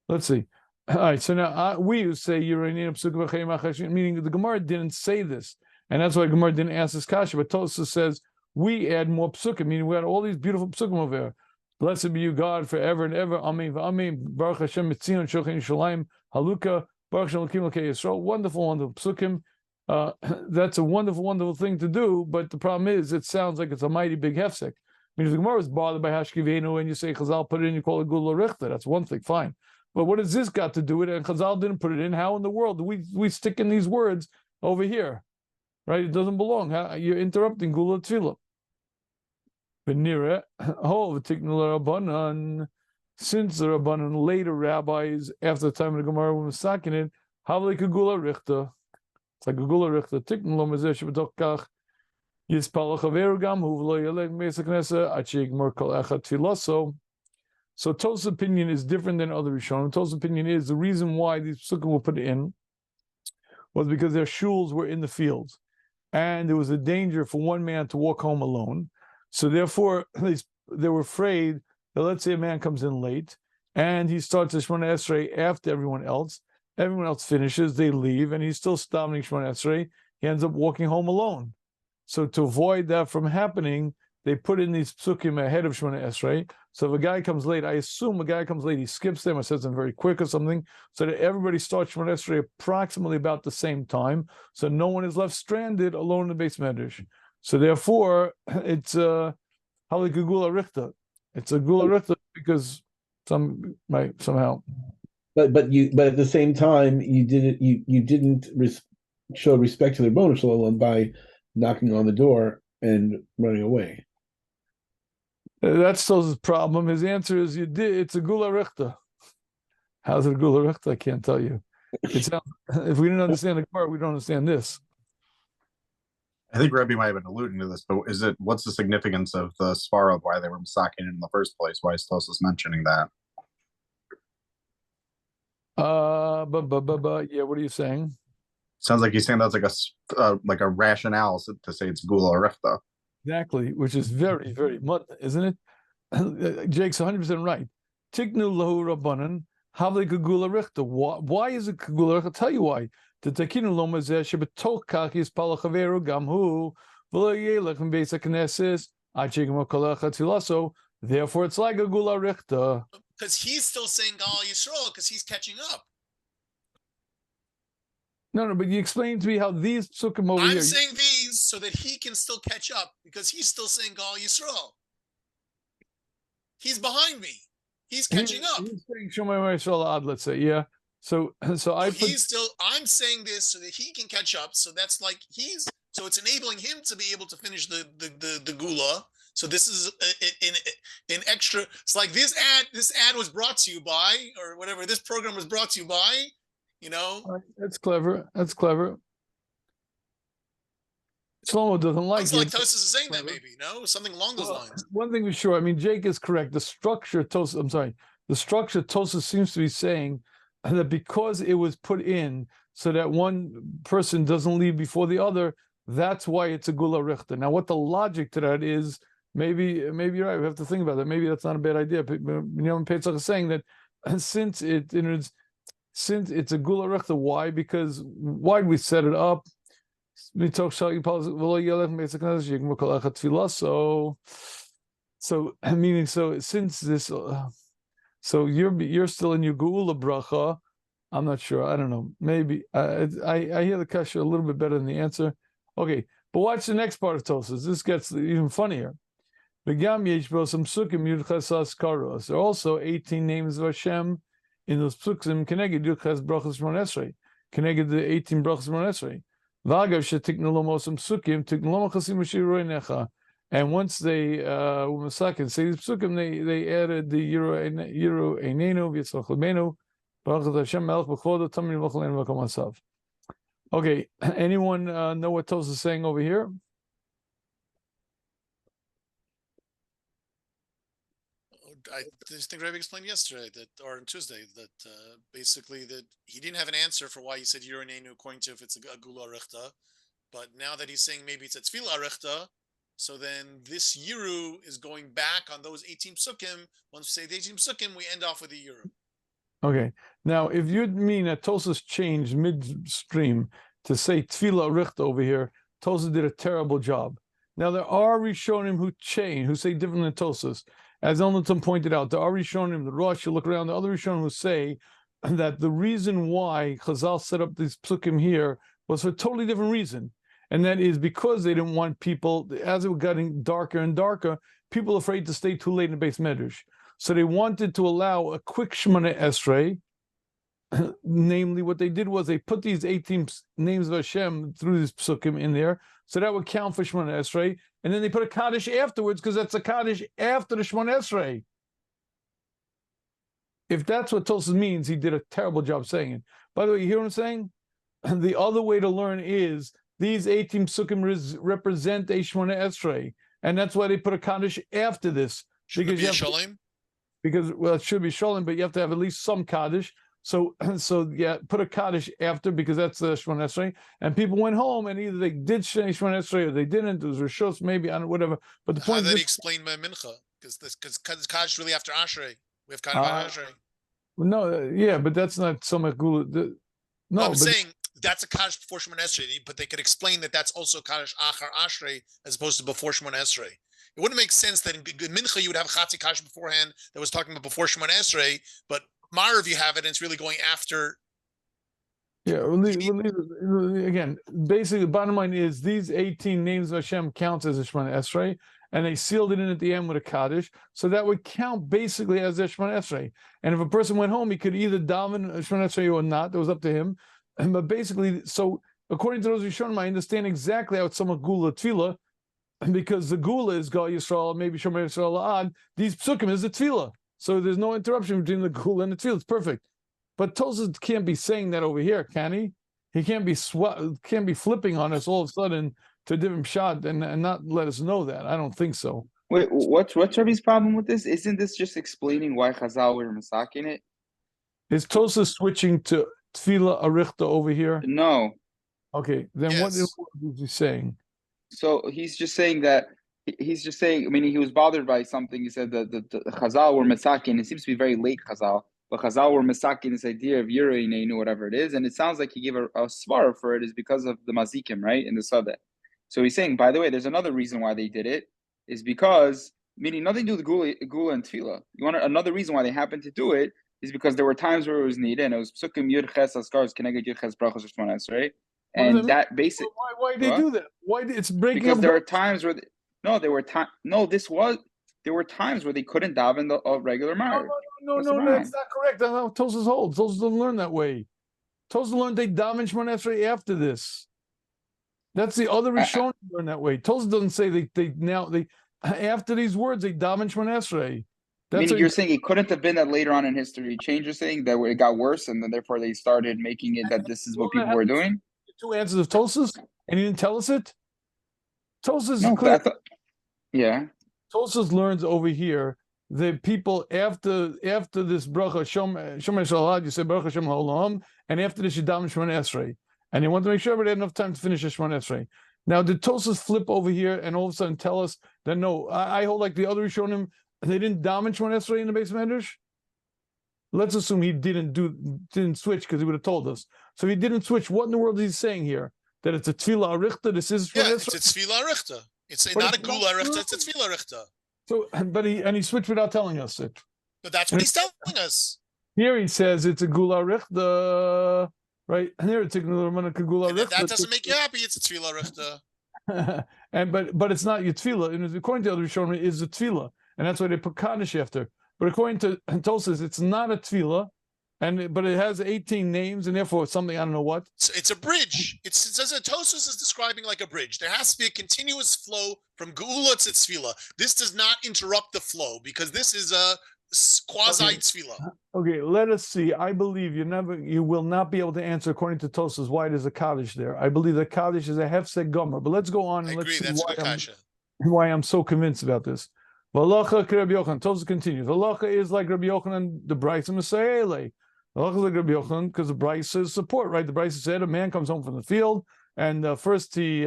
Let's see. All right, so now we used to say Yireinu Psukim Achayim Achar Shkivenu, meaning the Gemara didn't say this, and that's why Gemara didn't ask this kasha. But Tosafos says we add more psukim, meaning we had all these beautiful psukim over there. Blessed be you, God, forever and ever. Amen. Amen. Baruch Hashem Mitzion Shochin Shalayim Haluka Baruch Shem Lakim Lakei Yisrael. Wonderful, wonderful psukim. That's a wonderful, wonderful thing to do. But the problem is, it sounds like it's a mighty big hefsek. I mean, if the Gemara is bothered by Hashkivenu and you say Chazal put it in, you call it Gula Richter. That's one thing, fine. But what has this got to do with it? And Chazal didn't put it in. How in the world do we stick in these words over here? Right? It doesn't belong. You're interrupting Gula Tefillah. Since the Rabbanan later rabbis, after the time of the Gemara were masakin it, Havlik Gula Richter. It's like a Gula Richter. Tikn lo mezeh shebetoch kach yispal chaveru gam hu v'lo yelech me'es haknesa ad sheigmor kol echad tfilaso. So Tos's opinion is different than other Rishonim. Tos's opinion is the reason why these psukim were put in was because their shuls were in the fields, and there was a danger for one man to walk home alone. So therefore, they were afraid that let's say a man comes in late and he starts the Shemona Esrei after everyone else. Everyone else finishes, they leave, and he's still stopping Shemona Esrei. He ends up walking home alone. So to avoid that from happening, they put in these psukim ahead of Shemona Esrei. So if a guy comes late, I assume a guy comes late, he skips them or says them very quick or something, so that everybody starts Shemona Esrei approximately about the same time, so no one is left stranded alone in the Beis Medrash. So therefore, it's Halik Gula Richter. It's a Gula Richter because somehow. But at the same time you didn't show respect to the Rebbeinu Shalom by knocking on the door and running away. That's Tos's problem. His answer is you did. It's a Gula Richter. How's it a Gula Richter? I can't tell you. If we didn't understand the Gemara, we don't understand this. I think Rebbe might have been alluding to this, but what's the significance of the svara of why they were masakin in the first place? Why is Tosas mentioning that? Yeah, what are you saying? Sounds like he's saying that's like a rationale to say it's gula rechta. Exactly, which is very, very mud, isn't it? Jake's 100% right. Tiknu lahu rabbanan havli gula richter. Why is it gula richter? I'll tell you why. The takinu lo mazeh shebetoch kach yispal chaveru gam hu v'lo yelech m'beis hakneses ad shegmor kol echad tfilaso. Therefore, it's like a gula richter. Because he's still saying Gal Yisrael because he's catching up. No, but you explained to me how these psukim over I'm here. saying these so that he can still catch up because he's still saying Gal Yisrael. He's behind me. He's catching up. He's saying Shomai Yisrael Ad, let's say, yeah. So I So put I'm saying this so that he can catch up. So that's like so it's enabling him to be able to finish the gula. So this is an extra. It's like this ad was brought to you by, or whatever. This program was brought to you by, That's clever. That's clever. Shlomo doesn't like Sounds like it. Tosis is saying that maybe, something along those lines. One thing for sure, I mean, Jake is correct. The structure Tosis seems to be saying that because it was put in so that one person doesn't leave before the other, that's why it's a gula richter. Now, what the logic to that is, maybe you're right. We have to think about that. Maybe that's not a bad idea. But Pesach is saying that since it's a gula richter, why? Because why we set it up? So meaning, so since this, so you're still in your geula bracha. I'm not sure. I don't know. Maybe I hear the kasha a little bit better than the answer. Okay, but watch the next part of Tosas. This gets even funnier. There are also 18 names of Hashem in those psukim. Keneged Yudches brachas Shmon Esrei. Keneged the 18 brachas Shmon Esrei. And once they umasakin say these psukim, they added the Yiro Einenu V'Yitzchak Lebenu Baruch Hashem Melech B'Chodo Tamim V'Chalein V'Kom Asav. Okay, anyone know what Tosa is saying over here? I just think Rabbi explained yesterday or on Tuesday, that basically that he didn't have an answer for why he said Yurinenu according to if it's a Gula Arichta. But now that he's saying maybe it's a Tefillah Arichta, so then this Yiru is going back on those 18 psukim. Once we say the 18 psukim, we end off with the Yiru. Okay. Now, if you mean that Tosas changed midstream to say Tefillah Arichta over here, Tosas did a terrible job. Now, there are Rishonim who say different than Tosas. As Elnaton pointed out, there are Rishonim, the Rosh, you look around, the other Rishonim who say that the reason why Chazal set up these psukim here was for a totally different reason. And that is because they didn't want people, as it was getting darker and darker, people afraid to stay too late in the base medrash. So they wanted to allow a quick Shemona Esrei. Namely, what they did was they put these 18 names of Hashem through these psukim in there, so that would count for Shemona Esrei. And then they put a Kaddish afterwards, because that's a Kaddish after the Shemona Esrei. If that's what Tosas means, he did a terrible job saying it. By the way, you hear what I'm saying? The other way to learn is these 18 psukim represent a Shemona Esrei, and that's why they put a Kaddish after this. Should it be a Shalom? Because, well, it should be Shalom, but you have to have at least some Kaddish. So yeah, put a Kaddish after, because that's the Shemona Esrei. And people went home, and either they did Shemona Esrei or they didn't. It was Rishos, maybe, I don't know, whatever. But the point How is, did he explain by Mincha? Because Kaddish really after Ashrei. We have Kaddish Ashrei. No, yeah, but that's not so much Gula. No, I'm saying that's a Kaddish before Shemona Esrei, but they could explain that that's also Kaddish Achar Ashrei as opposed to before Shemona Esrei. It wouldn't make sense that in Mincha you would have Chatzi Kaddish beforehand that was talking about before Shemona Esrei, but Marav you have it and it's really going after. Yeah, again, basically the bottom line is these 18 names of Hashem counts as a Shemona Esrei, and they sealed it in at the end with a Kaddish, so that would count basically as a Shemona Esrei. And if a person went home, he could either daven a Shemona Esrei or not. That was up to him. But basically, so according to those Rishonim, I understand exactly how it's somewhat Gula Tefillah, because the Gula is Gal Yisrael, maybe Shomei Yisrael Ad. These psukim is the Tefillah. So there's no interruption between the Gula and the Tefillah. It's perfect. But Tosas can't be saying that over here, can he? He can't be flipping on us all of a sudden to a different shot and not let us know that. I don't think so. Wait, what's Rabbi's problem with this? Isn't this just explaining why Chazal were masaking it? Is Tosas switching to Tefillah Arichta over here? No. Okay, then Yes. what is he saying? So he's just saying that. He's just saying. I mean, he was bothered by something. He said that the Chazal were masakin. It seems to be very late Chazal, but Chazal were masakin this idea of Yirei, whatever it is, and it sounds like he gave a svara for it is because of the mazikim, right, in the Sadeh. So he's saying, by the way, there's another reason why they did it is because, meaning nothing to do with Gula and Tefillah. You want another reason why they happened to do it is because there were times where it was needed, and it was psukim yud ches askars keneged yud ches brachos shmona esrei, What does and that basic. Why they do that? Why it's breaking Because up? there are times where there were times where they couldn't daven the regular marriage. No, that's not correct. That's how Tosas holds. Tosas doesn't learn that way. Tosas learned they daven shmona esrei after this. That's the other Rishonim learn that way. Tosas doesn't say they after these words they daven shmona esrei. Meaning you're saying it couldn't have been that later on in history change. You're saying that it got worse, and then therefore they started making it that this is what people were doing. Two answers of Tosas, and he didn't tell us it. Tosas, yeah. Tosas learns over here the people after this bracha Shomer Shalad, you say bracha Shem Ha'olam, and after this you daven shmona esrei, and they want to make sure everybody had enough time to finish the shmona esrei. Now, did Tosas flip over here and all of a sudden tell us that no? I hold like the other Rishonim, they didn't daven shmona esrei in the base medrash. Let's assume he didn't switch because he would have told us. So if he didn't switch, what in the world is he saying here? That it's a tefillah arichta. This is it's a tefillah arichta. It's not a gula arichta. It's a tefillah arichta. So, but he switched without telling us it. But that's what he's telling us. Here he says it's a gula arichta, right? And here it's a gula arichta. That doesn't make you happy. It's a tefillah arichta. And but it's not your tefillah. And according to the other Rishonim, it's a tefillah, and that's why they put kaddish after. But according to Tosas, it's not a tefillah, but it has 18 names, and therefore it's something I don't know what. It's a bridge. It says that Tosas is describing like a bridge. There has to be a continuous flow from Geula to Tzvila. This does not interrupt the flow because this is a quasi Tzvila. Okay, let us see. I believe you will not be able to answer according to Tosas why there's a kaddish there. I believe the kaddish is a hefsek gomer. But let's go on and let's see why I'm so convinced about this. Valacha Rabbi Yochanan. Tosas continues. Valacha is like Rabbi Yochanan, the Brisa Masayele. Valacha is like Rabbi Yochanan because the Brisa is support, right? The Brisa said a man comes home from the field and first he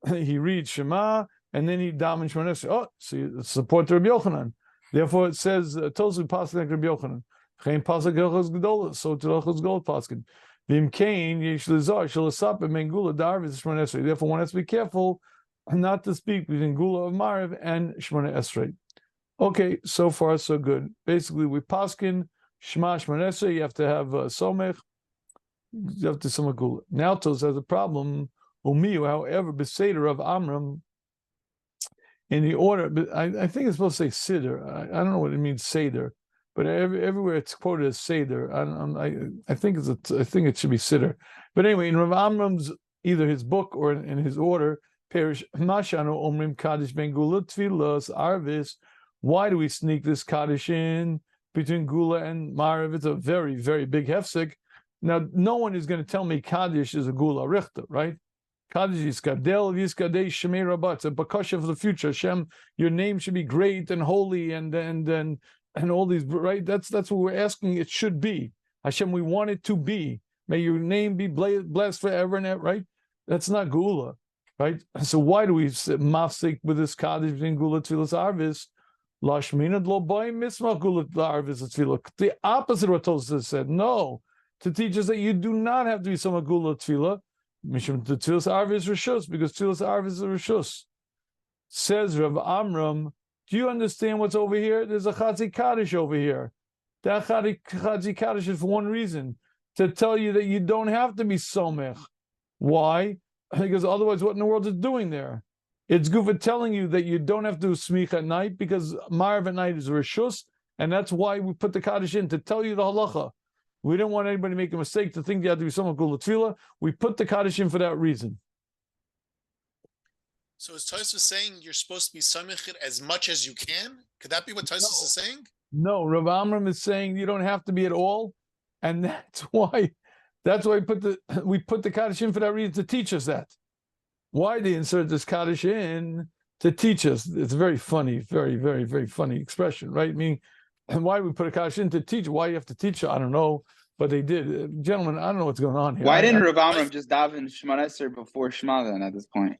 reads Shema and then he daven Shemona Esrei. Oh, see, support to Rabbi Yochanan. Therefore, it says Tosas pasuk like Rabbi Yochanan. Chaim pasuk Hilchos Gedolos. So to Hilchos Gold pasuk. V'im kain yesh lezar shalasap mengula darvis Shemona Esrei. Therefore, one has to be careful not to speak between Gula of Mariv and Shemona Esrei. Okay, so far so good. Basically, we paskin Shema Shemona Esrei. You have to have somech. You have to somech Gula. Now Tos has a problem. Umiyu, however, beseder of Amram in the order. But I think it's supposed to say siddur. I don't know what it means seder, but everywhere it's quoted as seder. I think it should be siddur. But anyway, in Rav Amram's either his book or in his order. Perish Mashanu Omrim Kaddish Ben Gula Tfilas Arvis. Why do we sneak this Kaddish in between Gula and Mariv? It's a very, very big hefsek. Now, no one is going to tell me Kaddish is a Gula Richta, right? Kaddish is Kadel Yiskadei Shemei Rabat. It's a bakasha for the future. Hashem, your name should be great and holy and all these, right? That's what we're asking. It should be. Hashem, we want it to be. May your name be blessed forever and ever, right? That's not Gula. Right, so why do we mafsik with this kaddish between gula tfilas arvis? Lashmina lo boy misma gula arvis tefillah. The opposite of what Tosas said. No, to teach us that you do not have to be some gula tefillah. Mishum to tfilas arvis rishus because tfilas arvis is a rishus. Says Rav Amram. Do you understand what's over here? There's a chatzi kaddish over here. That chatzi kaddish is for one reason, to tell you that you don't have to be somech. Why? Because otherwise, what in the world is it doing there? It's good for telling you that you don't have to do smich at night because Mariv at night is rishus, and that's why we put the kaddish in to tell you the halacha. We didn't want anybody to make a mistake to think you have to be someone gula tefillah. We put the kaddish in for that reason. So is Tosas saying you're supposed to be samich as much as you can? Could that be what Tosas is saying? No, Rav Amram is saying you don't have to be at all, and that's why. That's why we put the kaddish in for that reason, to teach us that. Why they insert this kaddish in? To teach us. It's very funny, very, very, very funny expression, right? I mean, and why we put a kaddish in to teach? Why you have to teach? I don't know, but they did. Gentlemen, I don't know what's going on here. Why didn't Rav Amram just daven Shemona Esrei before Shema then at this point?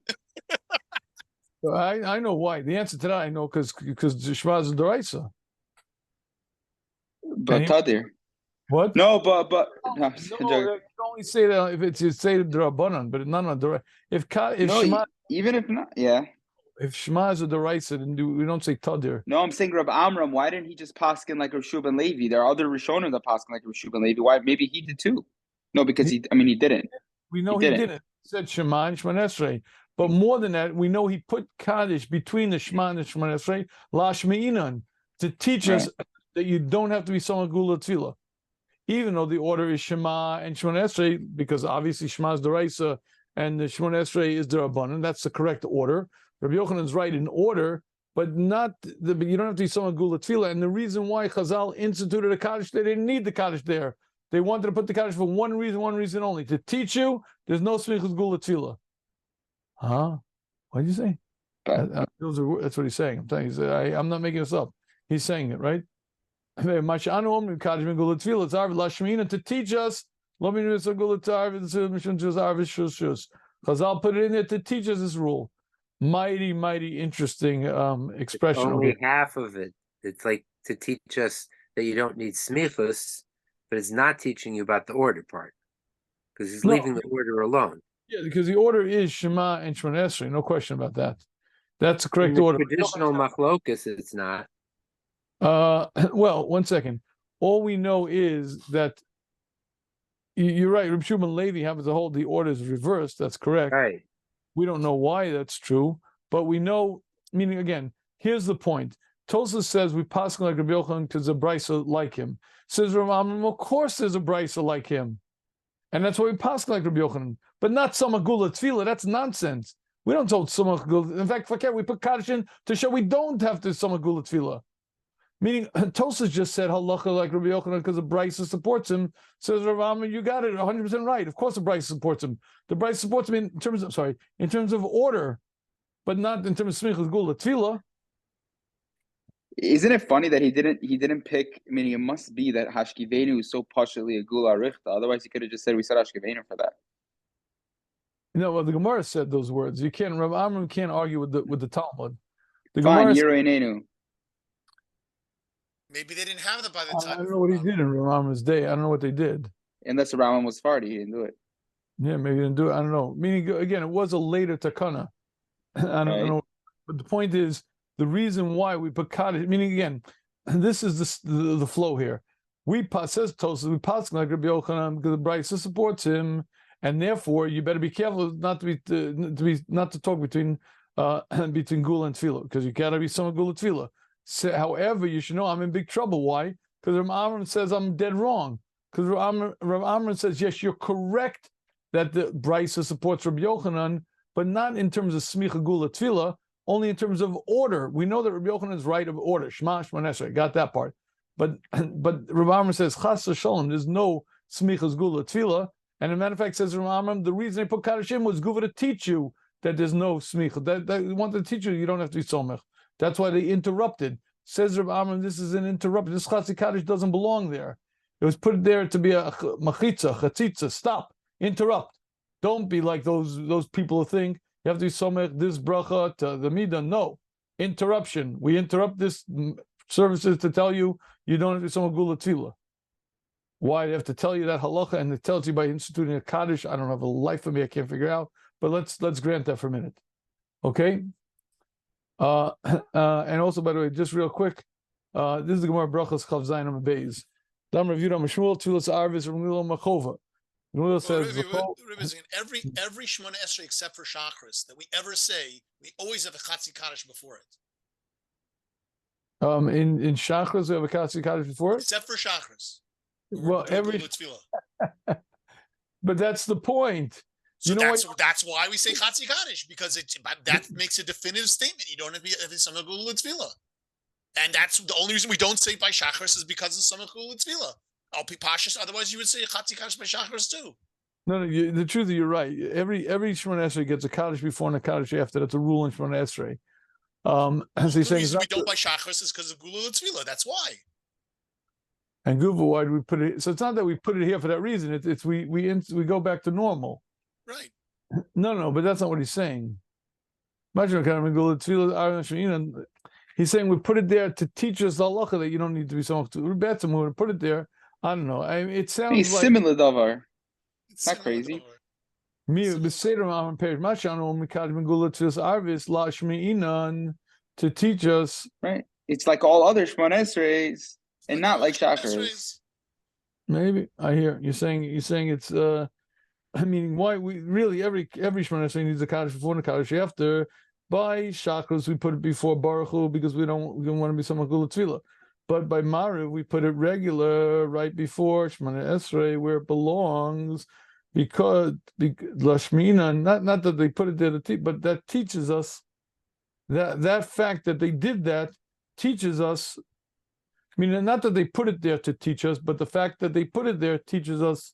I know why. The answer to that I know because Shema is a d'oraisa. But Tadir. What? No, but no, you can only say that if it's you say the drabanan, but not on the if no, Shema, even if not, yeah. If Shema is a deraisa, then we don't say tadir. No, I'm saying Rav Amram. Why didn't he just paskin like Rav Shub and Levi? There are other Rishonim that paskin like Rav Shub and Levi. Why? Maybe he did too. No, because he didn't. We know he didn't. He said Shema and Shema Esrei. But more than that, we know he put Kaddish between the Shema and the Shema Esrei, Lashmeinan, to teach us that you don't have to be someone Gula Tefillah. Even though the order is Shema and Shema Esrei, because obviously Shema is the Raisa and the Shema Esrei is the Rabbanan. That's the correct order. Rabbi Yochanan's right in order, but not but you don't have to be someone Gula Tefillah. And the reason why Chazal instituted a Kaddish, they didn't need the Kaddish there. They wanted to put the Kaddish for one reason only, to teach you there's no Smichus Gula Tefillah. Huh? What did you say? That's what he's saying. I'm telling you, I'm not making this up. He's saying it, right? To teach us, Chazal put it in there to teach us this rule. Mighty interesting expression. Only half of it. It's like to teach us that you don't need smichus, but it's not teaching you about the order part, because he's leaving the order alone. Yeah, because the order is Shema and Shema Esrei, no question about that. That's the correct order. Traditional machlokas, it's not. Well, one second. All we know is that you're right. Reb Shimon Levi happens to hold the order is reversed. That's correct. Right. We don't know why that's true, but we know. Meaning, again, here's the point. Tosas says we pass like Rabbi Yochanan because a brisa like him. Says Rav Amram, of course there's a brisa like him, and that's why we pass like Rabbi Yochanan, but not some Gula Tefillah. That's nonsense. We don't tell some Gula. In fact, we put Kaddish in to show we don't have to some Gula Tefillah. Meaning, Tosas just said halacha like Rabbi Yochanan because the brisa supports him. Says Rav Amram, you got it 100% right. Of course, the brisa supports him. The brisa supports him in terms of order, but not in terms of smichas Gula Tefillah. Isn't it funny that he didn't pick? I mean, it must be that Hashkivenu is so partially a Gula Richta. Otherwise, he could have just said we said Hashkivenu for that. No, well, the Gemara said those words. You can't. Rav Amram can't argue with the Talmud. The Fine, Gemara Yireinenu. Maybe they didn't have that by the time. I don't know what he did in Rav Amram's day. I don't know what they did. Unless the Rambam was Fardi, he didn't do it. Yeah, maybe he didn't do it. I don't know. Meaning, again, it was a later takana. I don't know. But the point is, the reason why we put Kaddish, meaning, again, this is the flow here. Says Tosas, we pass like Rabbi Yochanan because the brisa supports him, and therefore you better be careful not to talk between Gula and Tefillah, because you gotta be some Gula Tefillah. So, however, you should know I'm in big trouble. Why? Because Rav Amram says I'm dead wrong. Because Rav Amram says, yes, you're correct that the brisa supports Rabbi Yochanan, but not in terms of smicha Gula Tefillah, only in terms of order. We know that Rabbi Yochanan is right of order. Shema, Shema Esrei, got that part. But Rav Amram says, Chas v'shalom, there's no smichas Gula Tefillah. And as a matter of fact, says Rav Amram, the reason they put Kaddish in was Guva to teach you that there's no smicha. That they wanted to teach you don't have to be somech. That's why they interrupted. Says Rav Amram, this is an interruption. This Chatzi Kaddish doesn't belong there. It was put there to be a machitza, chatzitza. Stop, interrupt. Don't be like those people who think you have to be somech this bracha to the midah. No, interruption. We interrupt this services to tell you don't have to be somech Gula Tefillah. Why they have to tell you that halacha, and it tells you by instituting a Kaddish? I don't have a life of me. I can't figure out. But let's grant that for a minute, okay? And also, by the way, just real quick, this is the Gemara Brachas Chav Zayin Amud Beis. Dam Rav Yudah Mishmuel Tfilas Arvis Ramilo Machova. Ramilo says every Shemona Esrei except for Shachris that we ever say, we always have a Chatzi Kaddish before it. In Shachris we have a Chatzi Kaddish before it, except for Shachris. Well, but that's the point. So that's why we say Chatzi Kaddish, because that makes a definitive statement. You don't have to be some Gula Tefillah. And that's the only reason we don't say by Shachris is because of some Gula Tefillah. I'll be pashas, otherwise you would say Chatzi Kaddish by Shachris too. No, the truth is you're right. Every Shemona Esrei gets a Kaddish before and a Kaddish after. That's a rule in Shemona Esrei. So he's saying the reason we don't by Shachris is because of Gula Tefillah. That's why. And Guva, why do we put it? So it's not that we put it here for that reason. It's we go back to normal. Right. No, but that's not what he's saying. He's saying we put it there to teach us the halacha that you don't need to be so much. We put it there. I don't know. It sounds like similar davar. It's not crazy. Me beseder Amram perish mashanu mikad megula tzvus arvis lashmi'inan to teach us. Right. It's like all other Shemon Esreis, and not like Shachars. Maybe I hear you're saying it's I mean, why we really every Shemon Esrei needs a kaddish before and a kaddish after. By Shachos we put it before Baruch Hu because we don't want to be some Gula Tefillah. But by Mariv we put it regular right before Shemon Esrei where it belongs, because Lashmina, not that they put it there to teach, but that teaches us that fact that they did that teaches us. I mean, not that they put it there to teach us, but the fact that they put it there teaches us.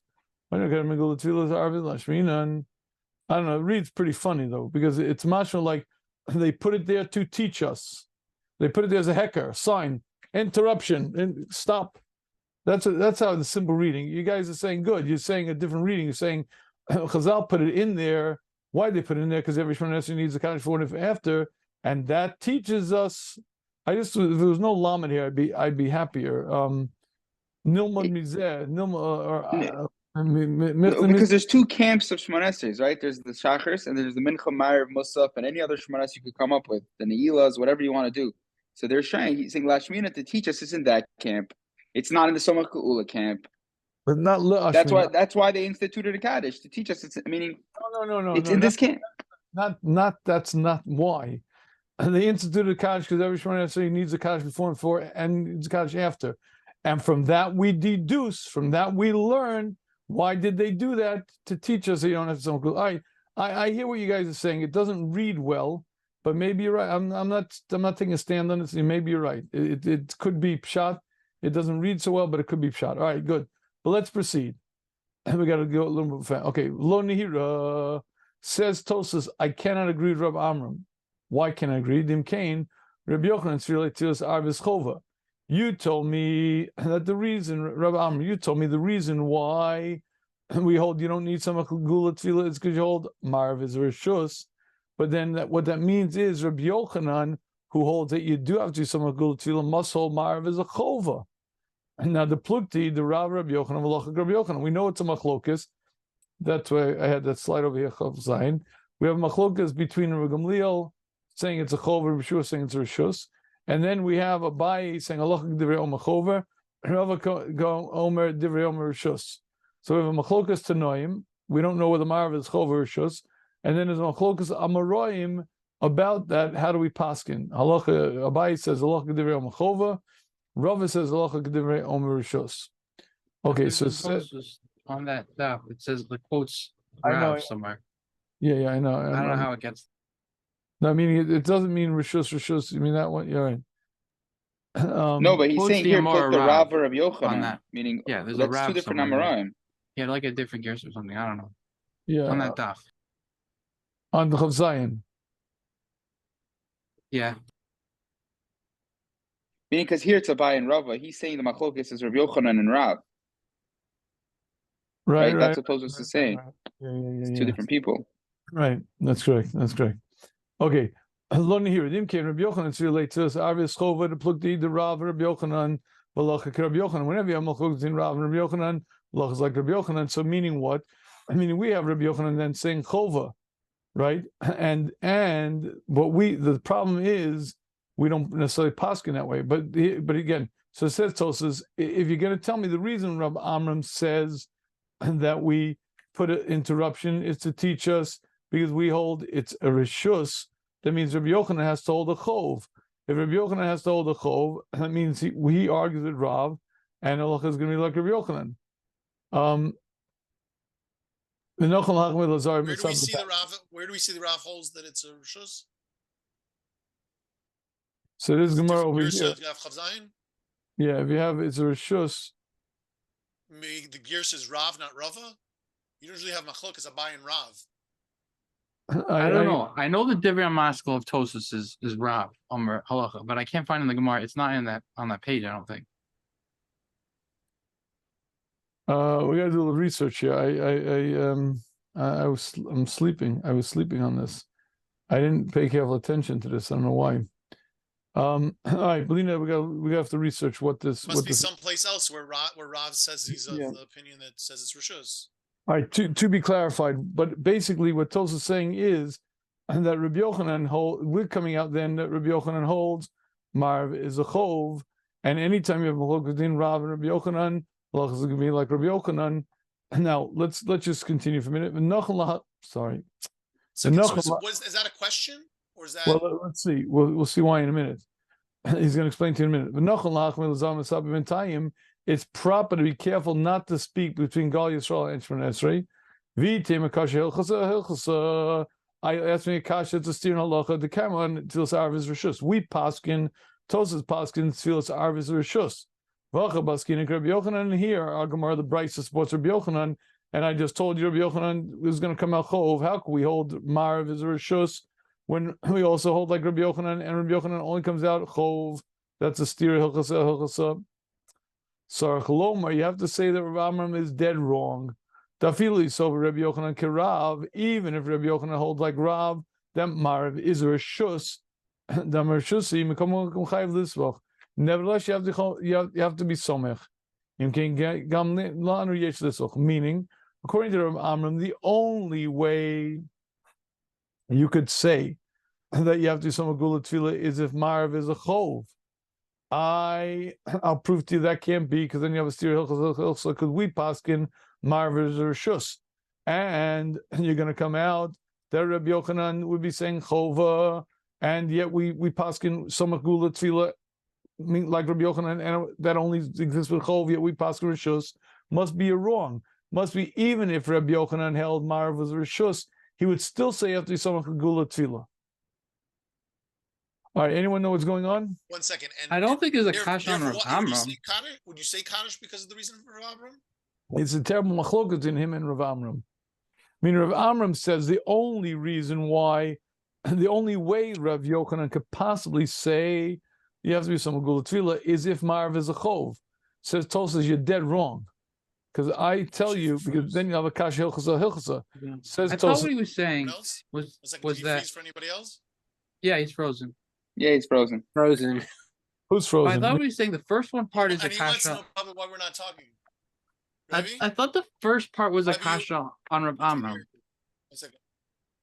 I don't know, it reads pretty funny though, because it's much like they put it there to teach us. They put it there as a hecker, sign, interruption, and stop. That's how the simple reading. You guys are saying good. You're saying a different reading. You're saying Chazal put it in there. Why they put it in there? Because every Shemon Esrei needs a kaddish before and after, and that teaches us. If there was no lamed here, I'd be happier. Nilmad mizeh, because there's two camps of Shemon Esreis, right? There's the Shachars and there's the Mincha, Ma'ariv, Musaf, and any other Shemon Esrei you could come up with, the Neilas, whatever you want to do. So they're trying. He's saying Lashmina to teach us is in that camp. It's not in the Somach Ka'ula camp. But not that's why they instituted a Kaddish to teach us. It's meaning no. It's in this camp. That's not why. They instituted a Kaddish because every Shemon Esrei needs a Kaddish before and needs a Kaddish after. And from that we deduce, from that we learn, why did they do that? To teach us that you don't have some clue. I hear what you guys are saying. It doesn't read well, but maybe you're right. I'm not taking a stand on it. Maybe you're right. It could be pshat. It doesn't read so well, but it could be pshat. All right, good. But let's proceed. We got to go a little bit fast. Okay, Lo Nihira says Tosas, I cannot agree with Rabbi Amram. Why can't I agree? Dim Kain, Rabbi Yochanan Tzvila Tzilas Arvis Chova. You told me that the reason, Rabbi Amram, you told me the reason why we hold you don't need some Gula Tefillah is because you hold Marv is Rishus. But then what that means is Rabbi Yochanan, who holds that you do have to do some Gula Tefillah, must hold Marv as a Chova. And now the Plukti, the Rav Rabbi Yochanan, Malachak Rabbi Yochanan, we know it's a Machlokas. That's why I had that slide over here, Chav Zayin. We have Machlokas between Rabbi Gamliel saying it's a Chova, Rabbi Shua saying it's a Rishus. And then we have Abaye saying Halachak Divrei Omer Chover, Rava Omer Divrei Omer Rishus. So we have a Machlokas Tanoim. We don't know whether Marv is Chover or Rishus. And then there's a Machlokas Amaroim about that. How do we paskin? Abaye says Halachak Divrei Omer Chover. Rava says Halachak Divrei Omer Rishus. Okay, so on that stuff it says the quotes know somewhere. Yeah, I know. I don't know how it gets. No, I mean it doesn't mean Rishus. You mean that one? You're right. No, but he's quotes saying the here Amar put the Rav Rav of Yochanan, on that. meaning Yeah, there's a that's Rav two different somewhere. Amoraim. Yeah, like a different gears or something. I don't know. Yeah, On that daf. on the Chav Zayin. Yeah. Meaning, because here it's Abaye and Rava, he's saying the Machlokes is Rabbi Yochanan and Rav. Right. That's what Tosfos is saying. Yeah. It's two different people. Right. That's correct. Okay. Lo here. Dim came Rabbi Yochanan to relate to us. Arvis Chova to plug the Rav Rabbi Yochanan. Balachak Rabbi Yochanan. Whenever you have Malchok in Rav and Rabbi Yochanan, Balach is like Rabbi Yochanan. So meaning what? I mean, we have Rabbi Yochanan then saying Chova, right? And what the problem is we don't necessarily paskin that way. But again, so it says Tosas, if you're going to tell me the reason Rabbi Amram says that we put an interruption is to teach us because we hold it's a rishus. That means Rabbi Yochanan has to hold a chov. If Rabbi Yochanan has to hold a chov, that means he argues with Rav, and Allah is going to be like Rabbi Yochanan. Where do we see the Rav? Where do we see the Rav holds that it's a rishus? So this Gemara over here. Yeah, if you have it's a rishus. The gear says Rav, not Rava. You usually have machlok as Abaye and Rav. I don't know. I know the Divrei Maskell of Tosfos is Rav Omer Halacha, but I can't find in the Gemara. It's not in that on that page. I don't think. We got to do a little research here. I'm sleeping. I was sleeping on this. I didn't pay careful attention to this. I don't know why. All right, Belina, we have to research what this must be someplace else where Rav says he's of the opinion that says it's rishus. All right, to be clarified, but basically what Tosfos is saying is that Rabbi Yochanan we're coming out then that Rabbi Yochanan holds Marv is a chov, and anytime you have Machlokas din Rav and Rabbi Yochanan, halachas is going to be like Rabbi Yochanan. Now let's just continue for a minute. Sorry. So is that a question or is that? Well, let's see. We'll see why in a minute. He's going to explain to you in a minute. It's proper to be careful not to speak between Gal Yisrael and Shmon Esrei. I asked me a kasha to steer halacha. The camera on Tfilas Arvis Rishus. We paskin Tosfos paskin Tfilas Arvis Rishus. Vacha paskin Rabbi Yochanan. Here, our Gemara the Brisa supports Rabbi Yochanan, and I just told you Rabbi Yochanan is going to come out chov. How can we hold Marv as a Rishus when we also hold like Rabbi Yochanan, and Rabbi Yochanan only comes out chov? That's a steer hilchasa. Sarach Lomar. You have to say that Rav Amram is dead wrong. Dafili so Rabbi Yochanan kirav, even if Rabbi Yochanan holds like Rav, that Marv is a reshus. Nevertheless, you have to be somech. Meaning, according to Rabbi Amram, the only way you could say that you have to do some gula tefillah is if Marv is a chov. I'll prove to you that can't be, because then you have a steer hilchos because we paskin Marv is a reshus, and you're going to come out that Rabbi Yochanan would be saying chova, and yet we paskin some gula tefillah like Rabbi Yochanan, and that only exists with chov. Yet we paskin reshus. Must be a wrong. Must be even if Rabbi Yochanan held Marv was a reshus, he would still say you have to be some gula tefillah. All right, anyone know what's going on? 1 second. And I don't think there's a kasha on Rav Amram. Would you say Kaddish because of the reason for Rav Amram? It's a terrible machlokas in him and Rav Amram. I mean, Rav Amram says the only reason why, the only way Rav Yochanan could possibly say you have to be some gula tefillah is if Marv is a chov. Says Tosfos, you're dead wrong. Because I tell you, because then you have a kasha hilchasa. Says I Tosfos. thought what he was saying was Did you that freeze for anybody else? yeah, he's frozen. Yeah, he's frozen. Frozen. Who's frozen? I thought what he was saying the first one part is a And he wants to kasha. know probably why we're not talking. I thought the first part was a Rabbi, kasha on Rav Amram. 1 second.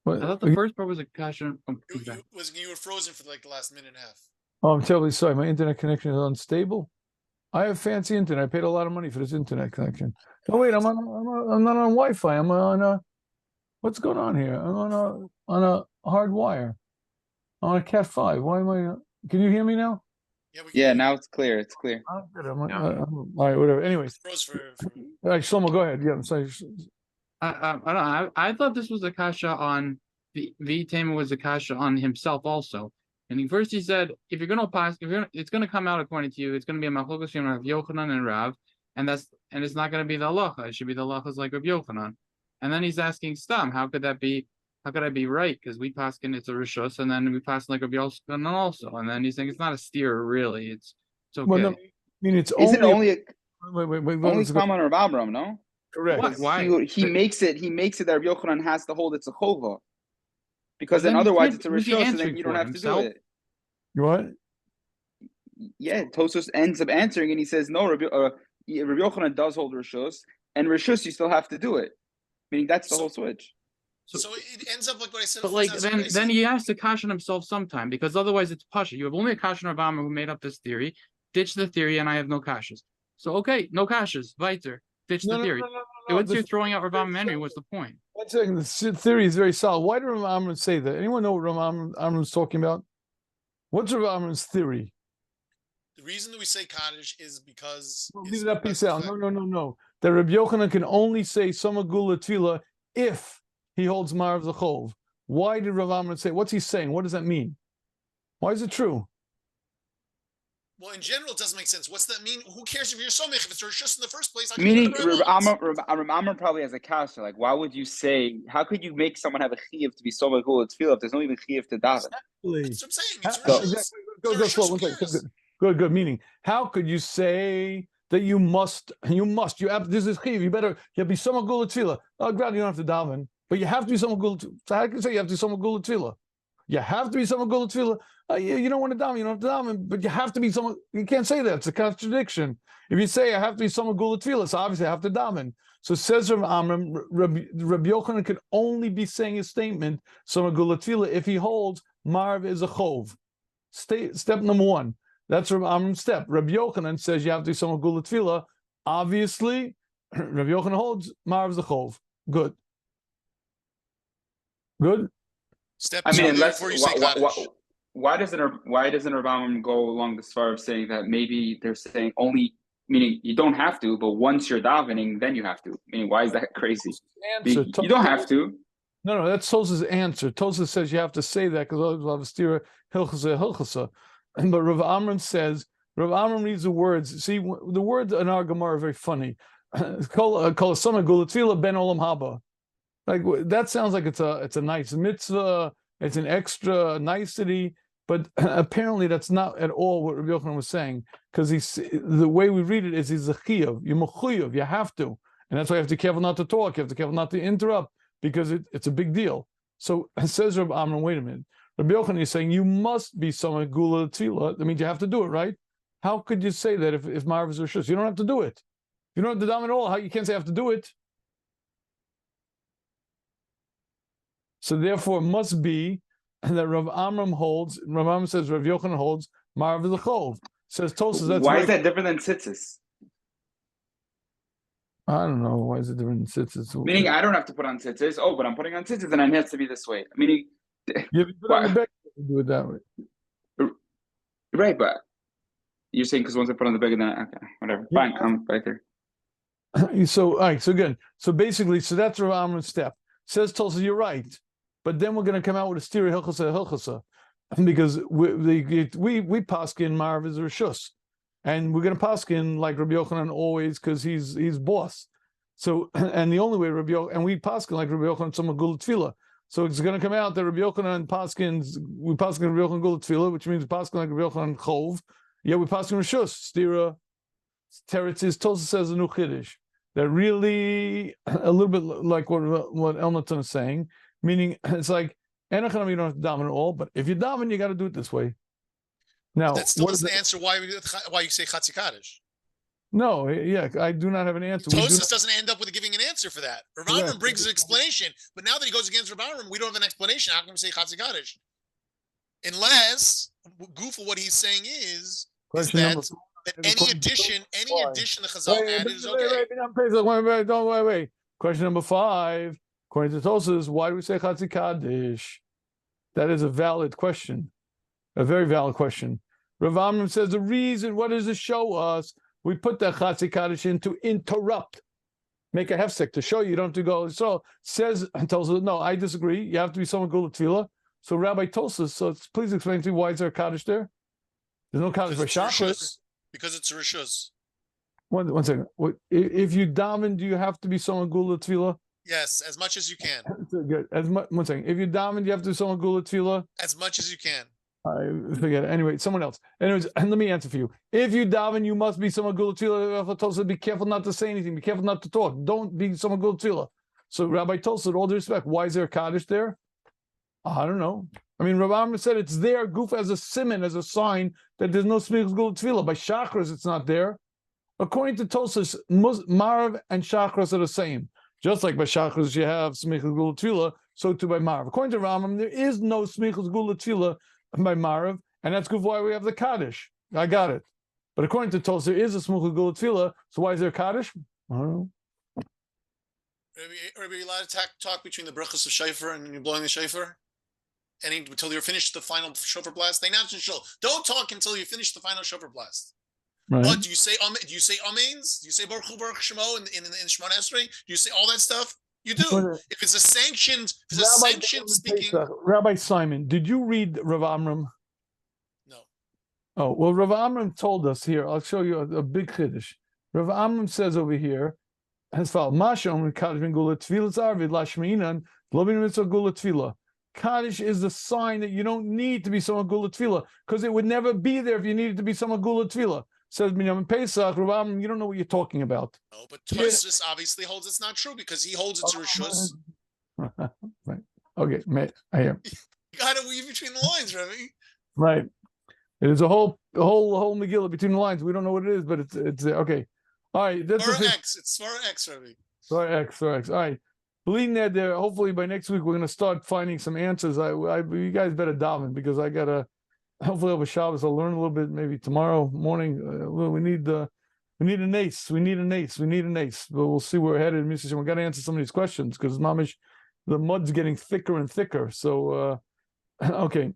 I thought the first part was a kasha. You were frozen for like the last minute and a half. Oh, I'm terribly sorry. My internet connection is unstable. I have fancy internet. I paid a lot of money for this internet connection. Oh wait, I'm not on Wi-Fi. I'm on what's going on here? I'm on a hard wire. I'm on a Cat 5. Why am I? Can you hear me now? Yeah, now it's clear. It's clear. Oh, good. All right, whatever. Anyways, Froze for all right, Shlomo, go ahead. Yeah, I'm sorry. I don't know. I thought this was a kasha on the Tamer was a kasha on himself also. And first he said, if you're gonna pass, it's gonna come out according to you. It's gonna be a machlokas between Rav Yochanan and Rav, and it's not gonna be the halacha. It should be the halachas like Rav Yochanan. And then he's asking Stam, how could that be? How could I be right? Because we paskin it's a rishus, and then we pass like Rabbi Yochanan also. And then he's saying it's not a steer, really. It's okay. Well, no, I mean, it's Isn't only only only come on Rav Amram, no? Correct. Why? He makes it that Rabbi Yochanan has to hold it's a chova, because Then then he otherwise can't- it's a who's he rishus, and answering then you don't for, have himself? to do it. What? Yeah, Tosfos ends up answering, and he says no. Rabbi Yochanan does hold rishus, and rishus you still have to do it. Meaning that's the whole switch. So it ends up like what I said. But like then he has to caution himself sometime, because otherwise it's pasha. You have only a kasha Rav Amram who made up this theory. Ditch the theory, and I have no kashas. So okay, no kashas. Weiter. Ditch the theory. Once you're throwing out Rav Amram Henry, what's the point? 1 second. The theory is very solid. Why did Rav Amram say that? Anyone know what Rav Amram's talking about? What's Rav Amram's theory? The reason that we say Kaddish is because Leave that piece out. No. That Rabbi Yochanan can only say Sama Gula Tefillah if he holds Marv Zachov. Why did Rav Amram say? What's he saying? What does that mean? Why is it true? Well, in general, it doesn't make sense. What's that mean? Who cares if you're somich? If it's rishus in the first place, Meaning, Rav Amram probably has a kasha. Like, why would you say? How could you make someone have a chiyuv to be so much gula tefillah if there's no even chiyuv to daven? That's what I'm saying. It's Go slow. 1 second. Good. Meaning, how could you say that you must? This is chiyuv. You have to be some gula tefillah. Oh, God, you don't have to daven, but you have to be some gula. So how can you say you have to be some gula tefillah? You have to be someone gula tefillah. You don't want to daven, you don't have to daven, but you have to be someone. You can't say that; it's a contradiction. If you say I have to be someone gula tefillah, so obviously I have to daven. So says Rav Amram, Rabbi Yochanan could only be saying his statement someone gula tefillah if he holds marv is a chov. Step number one. That's Rav Amram's step. Rabbi Yochanan says you have to be someone gula tefillah. Obviously, Rabbi Yochanan holds marv is a chov. Good. Good. Step I two, mean, unless before you say Kaddish. why doesn't Rabban go along this far of saying that maybe they're saying only, meaning you don't have to, but once you're davening, then you have to. Meaning, why is that crazy? Answer. You don't have to. No, that's Tos's answer. Tosa says you have to say that because otherwise we'll have a stira hilchasa. But Rav Amram says, Rav Amram reads the words. See, the words in our Gemara are very funny. Kol sama gula tefillah ben olam haba. Like that sounds like it's a nice mitzvah, it's an extra nicety, but apparently that's not at all what Rabbi Yochanan was saying, because the way we read it is he's a chiyuv, you're mechuyev, you have to, and that's why you have to be careful not to talk, you have to be careful not to interrupt, because it's a big deal. So it says Rabbi Amram, wait a minute, Rabbi Yochanan is saying you must be someone gula tefillah. That means you have to do it, right? How could you say that if marv is rishus? You don't have to do it. You don't have to daven at all. How you can't say I have to do it? So therefore, it must be that Rav Amram holds. Rav Amram says Rav Yochanan holds marv is a chov. Says Tosas. That's why is that different than tzitzis? I don't know. Why is it different than tzitzis? Meaning, I don't have to put on tzitzis. Oh, but I'm putting on tzitzis, and it has to be this way. Meaning, you put on the back, you do it that way. Right, but you're saying because once I put on the bag, then okay, whatever. Yeah. Fine, I'm right there. So, all right. So good. So basically, so that's Rav Amram's step. Says Tosas, you're right. But then we're going to come out with a stira hilchasa, because we paskin marv is rishus, and we're going to paskin like Rabbi Yochanan always because he's boss. So and the only way Rabbi Yochanan, and we paskin like Rabbi Yochanan some gula tefillah. So it's going to come out that Rabbi Yochanan paskins, we paskin Rabbi Yochanan gula tefillah, which means paskin like Rabbi Yochanan chov. Yeah, we paskin rishus stira teretz. Tosas says a new chiddush that really a little bit like what Elnaton is saying. Meaning, it's like, you don't have to daven at all, but if you daven, you got to do it this way. Now, that still doesn't answer why you say Chatzi Kaddish. No, yeah, I do not have an answer. Tosas doesn't end up with giving an answer for that. Rav Amram brings an explanation, but now that he goes against Rav Amram, we don't have an explanation. How can we say Chatzi Kaddish? Unless, gooful, what he's saying is that any addition the Chazal added is okay. Wait. Question number 5. According to Tosas, why do we say Chatzi Kaddish? That is a valid question, a very valid question. Rav Amram says the reason, what does it show us? We put the Chatzi Kaddish in to interrupt, make a hefsek to show you don't have to go. So says and tells us, no, I disagree. You have to be someone gula tefillah. So Rabbi Tosas, so please explain to me why is there a Kaddish there? There's no Kaddish for Shachris. Because it's a rishus. One second. If you daven, do you have to be someone gula tefillah? Yes, as much as you can. Good. One second. If you daven, you have to do someone gula tefillah. As much as you can. I forget it. Anyway, someone else. Anyways, and let me answer for you. If you daven, you must be someone gula tefillah. Be careful not to say anything. Be careful not to talk. Don't be someone gula tefillah. So Rabbi Tosas, with all due respect, why is there a Kaddish there? I don't know. I mean, Rabbi Amram said it's there, goof, as a siman, as a sign that there's no smichus gula tefillah. By chakras, it's not there. According to Tosas, marv and chakras are the same. Just like by Shachris you have Smichas Gula Tefillah, so too by Marav. According to Rambam, there is no Smichas Gula Tefillah by Marav, and that's good why we have the Kaddish. I got it. But according to Tos, there is a Smichas Gula Tefillah, so why is there a Kaddish? I don't know. Are we allowed to talk between the brachas of Shofar and you're blowing the Shofar? Until you're finished the final Shofar blast? They announced in Shul. Don't talk until you finish the final Shofar blast. Right. What do you say? Do you say amens? Do you say Baruch Hu Baruch Shemo in Shemona Esrei? Do you say all that stuff? You do. If it's a sanctioned speaking. Rabbi Simon, did you read Rav Amram? No. Oh well, Rav Amram told us here. I'll show you a big chiddush. Rav Amram says over here, as follows: Masha Omer Kaddish ben Gula Tefillah Zarvid Lashmeinan Lo bin Mitzvah Gula Tefillah. Kaddish is the sign that you don't need to be someone Gula Tefillah, because it would never be there if you needed to be someone Gula Tefillah. Says Binyamin Pesach, Rav Amram, you don't know what you're talking about. No, but Tosfos obviously holds it's not true because he holds it's a rishus. Right. Okay, I hear. You gotta weave between the lines, Remy. Right. There's a whole Megillah between the lines. We don't know what it is, but it's okay. All right, that's Svara the X. It's Svara X, Remy. Sorry, X. All right. Believing that there, hopefully by next week we're gonna start finding some answers. You guys better daven because I gotta. Hopefully over Shabbos I'll learn a little bit. Maybe tomorrow morning. We need an ace. We need an ace. But we'll see where we're headed. We got to answer some of these questions because mamish, the mud's getting thicker and thicker. So okay.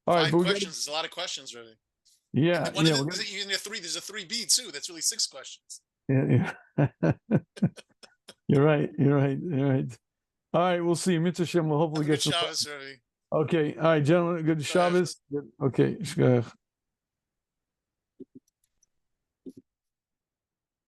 All right. 5 questions. There's a lot of questions, Remy. Yeah. One of there's a 3B too. That's really 6 questions. Yeah. You're right. All right, we'll see. Mitzvah Shem will hopefully Have a get good some. Shabbos, Remy. Okay. All right, gentlemen. Good Shabbos. Okay.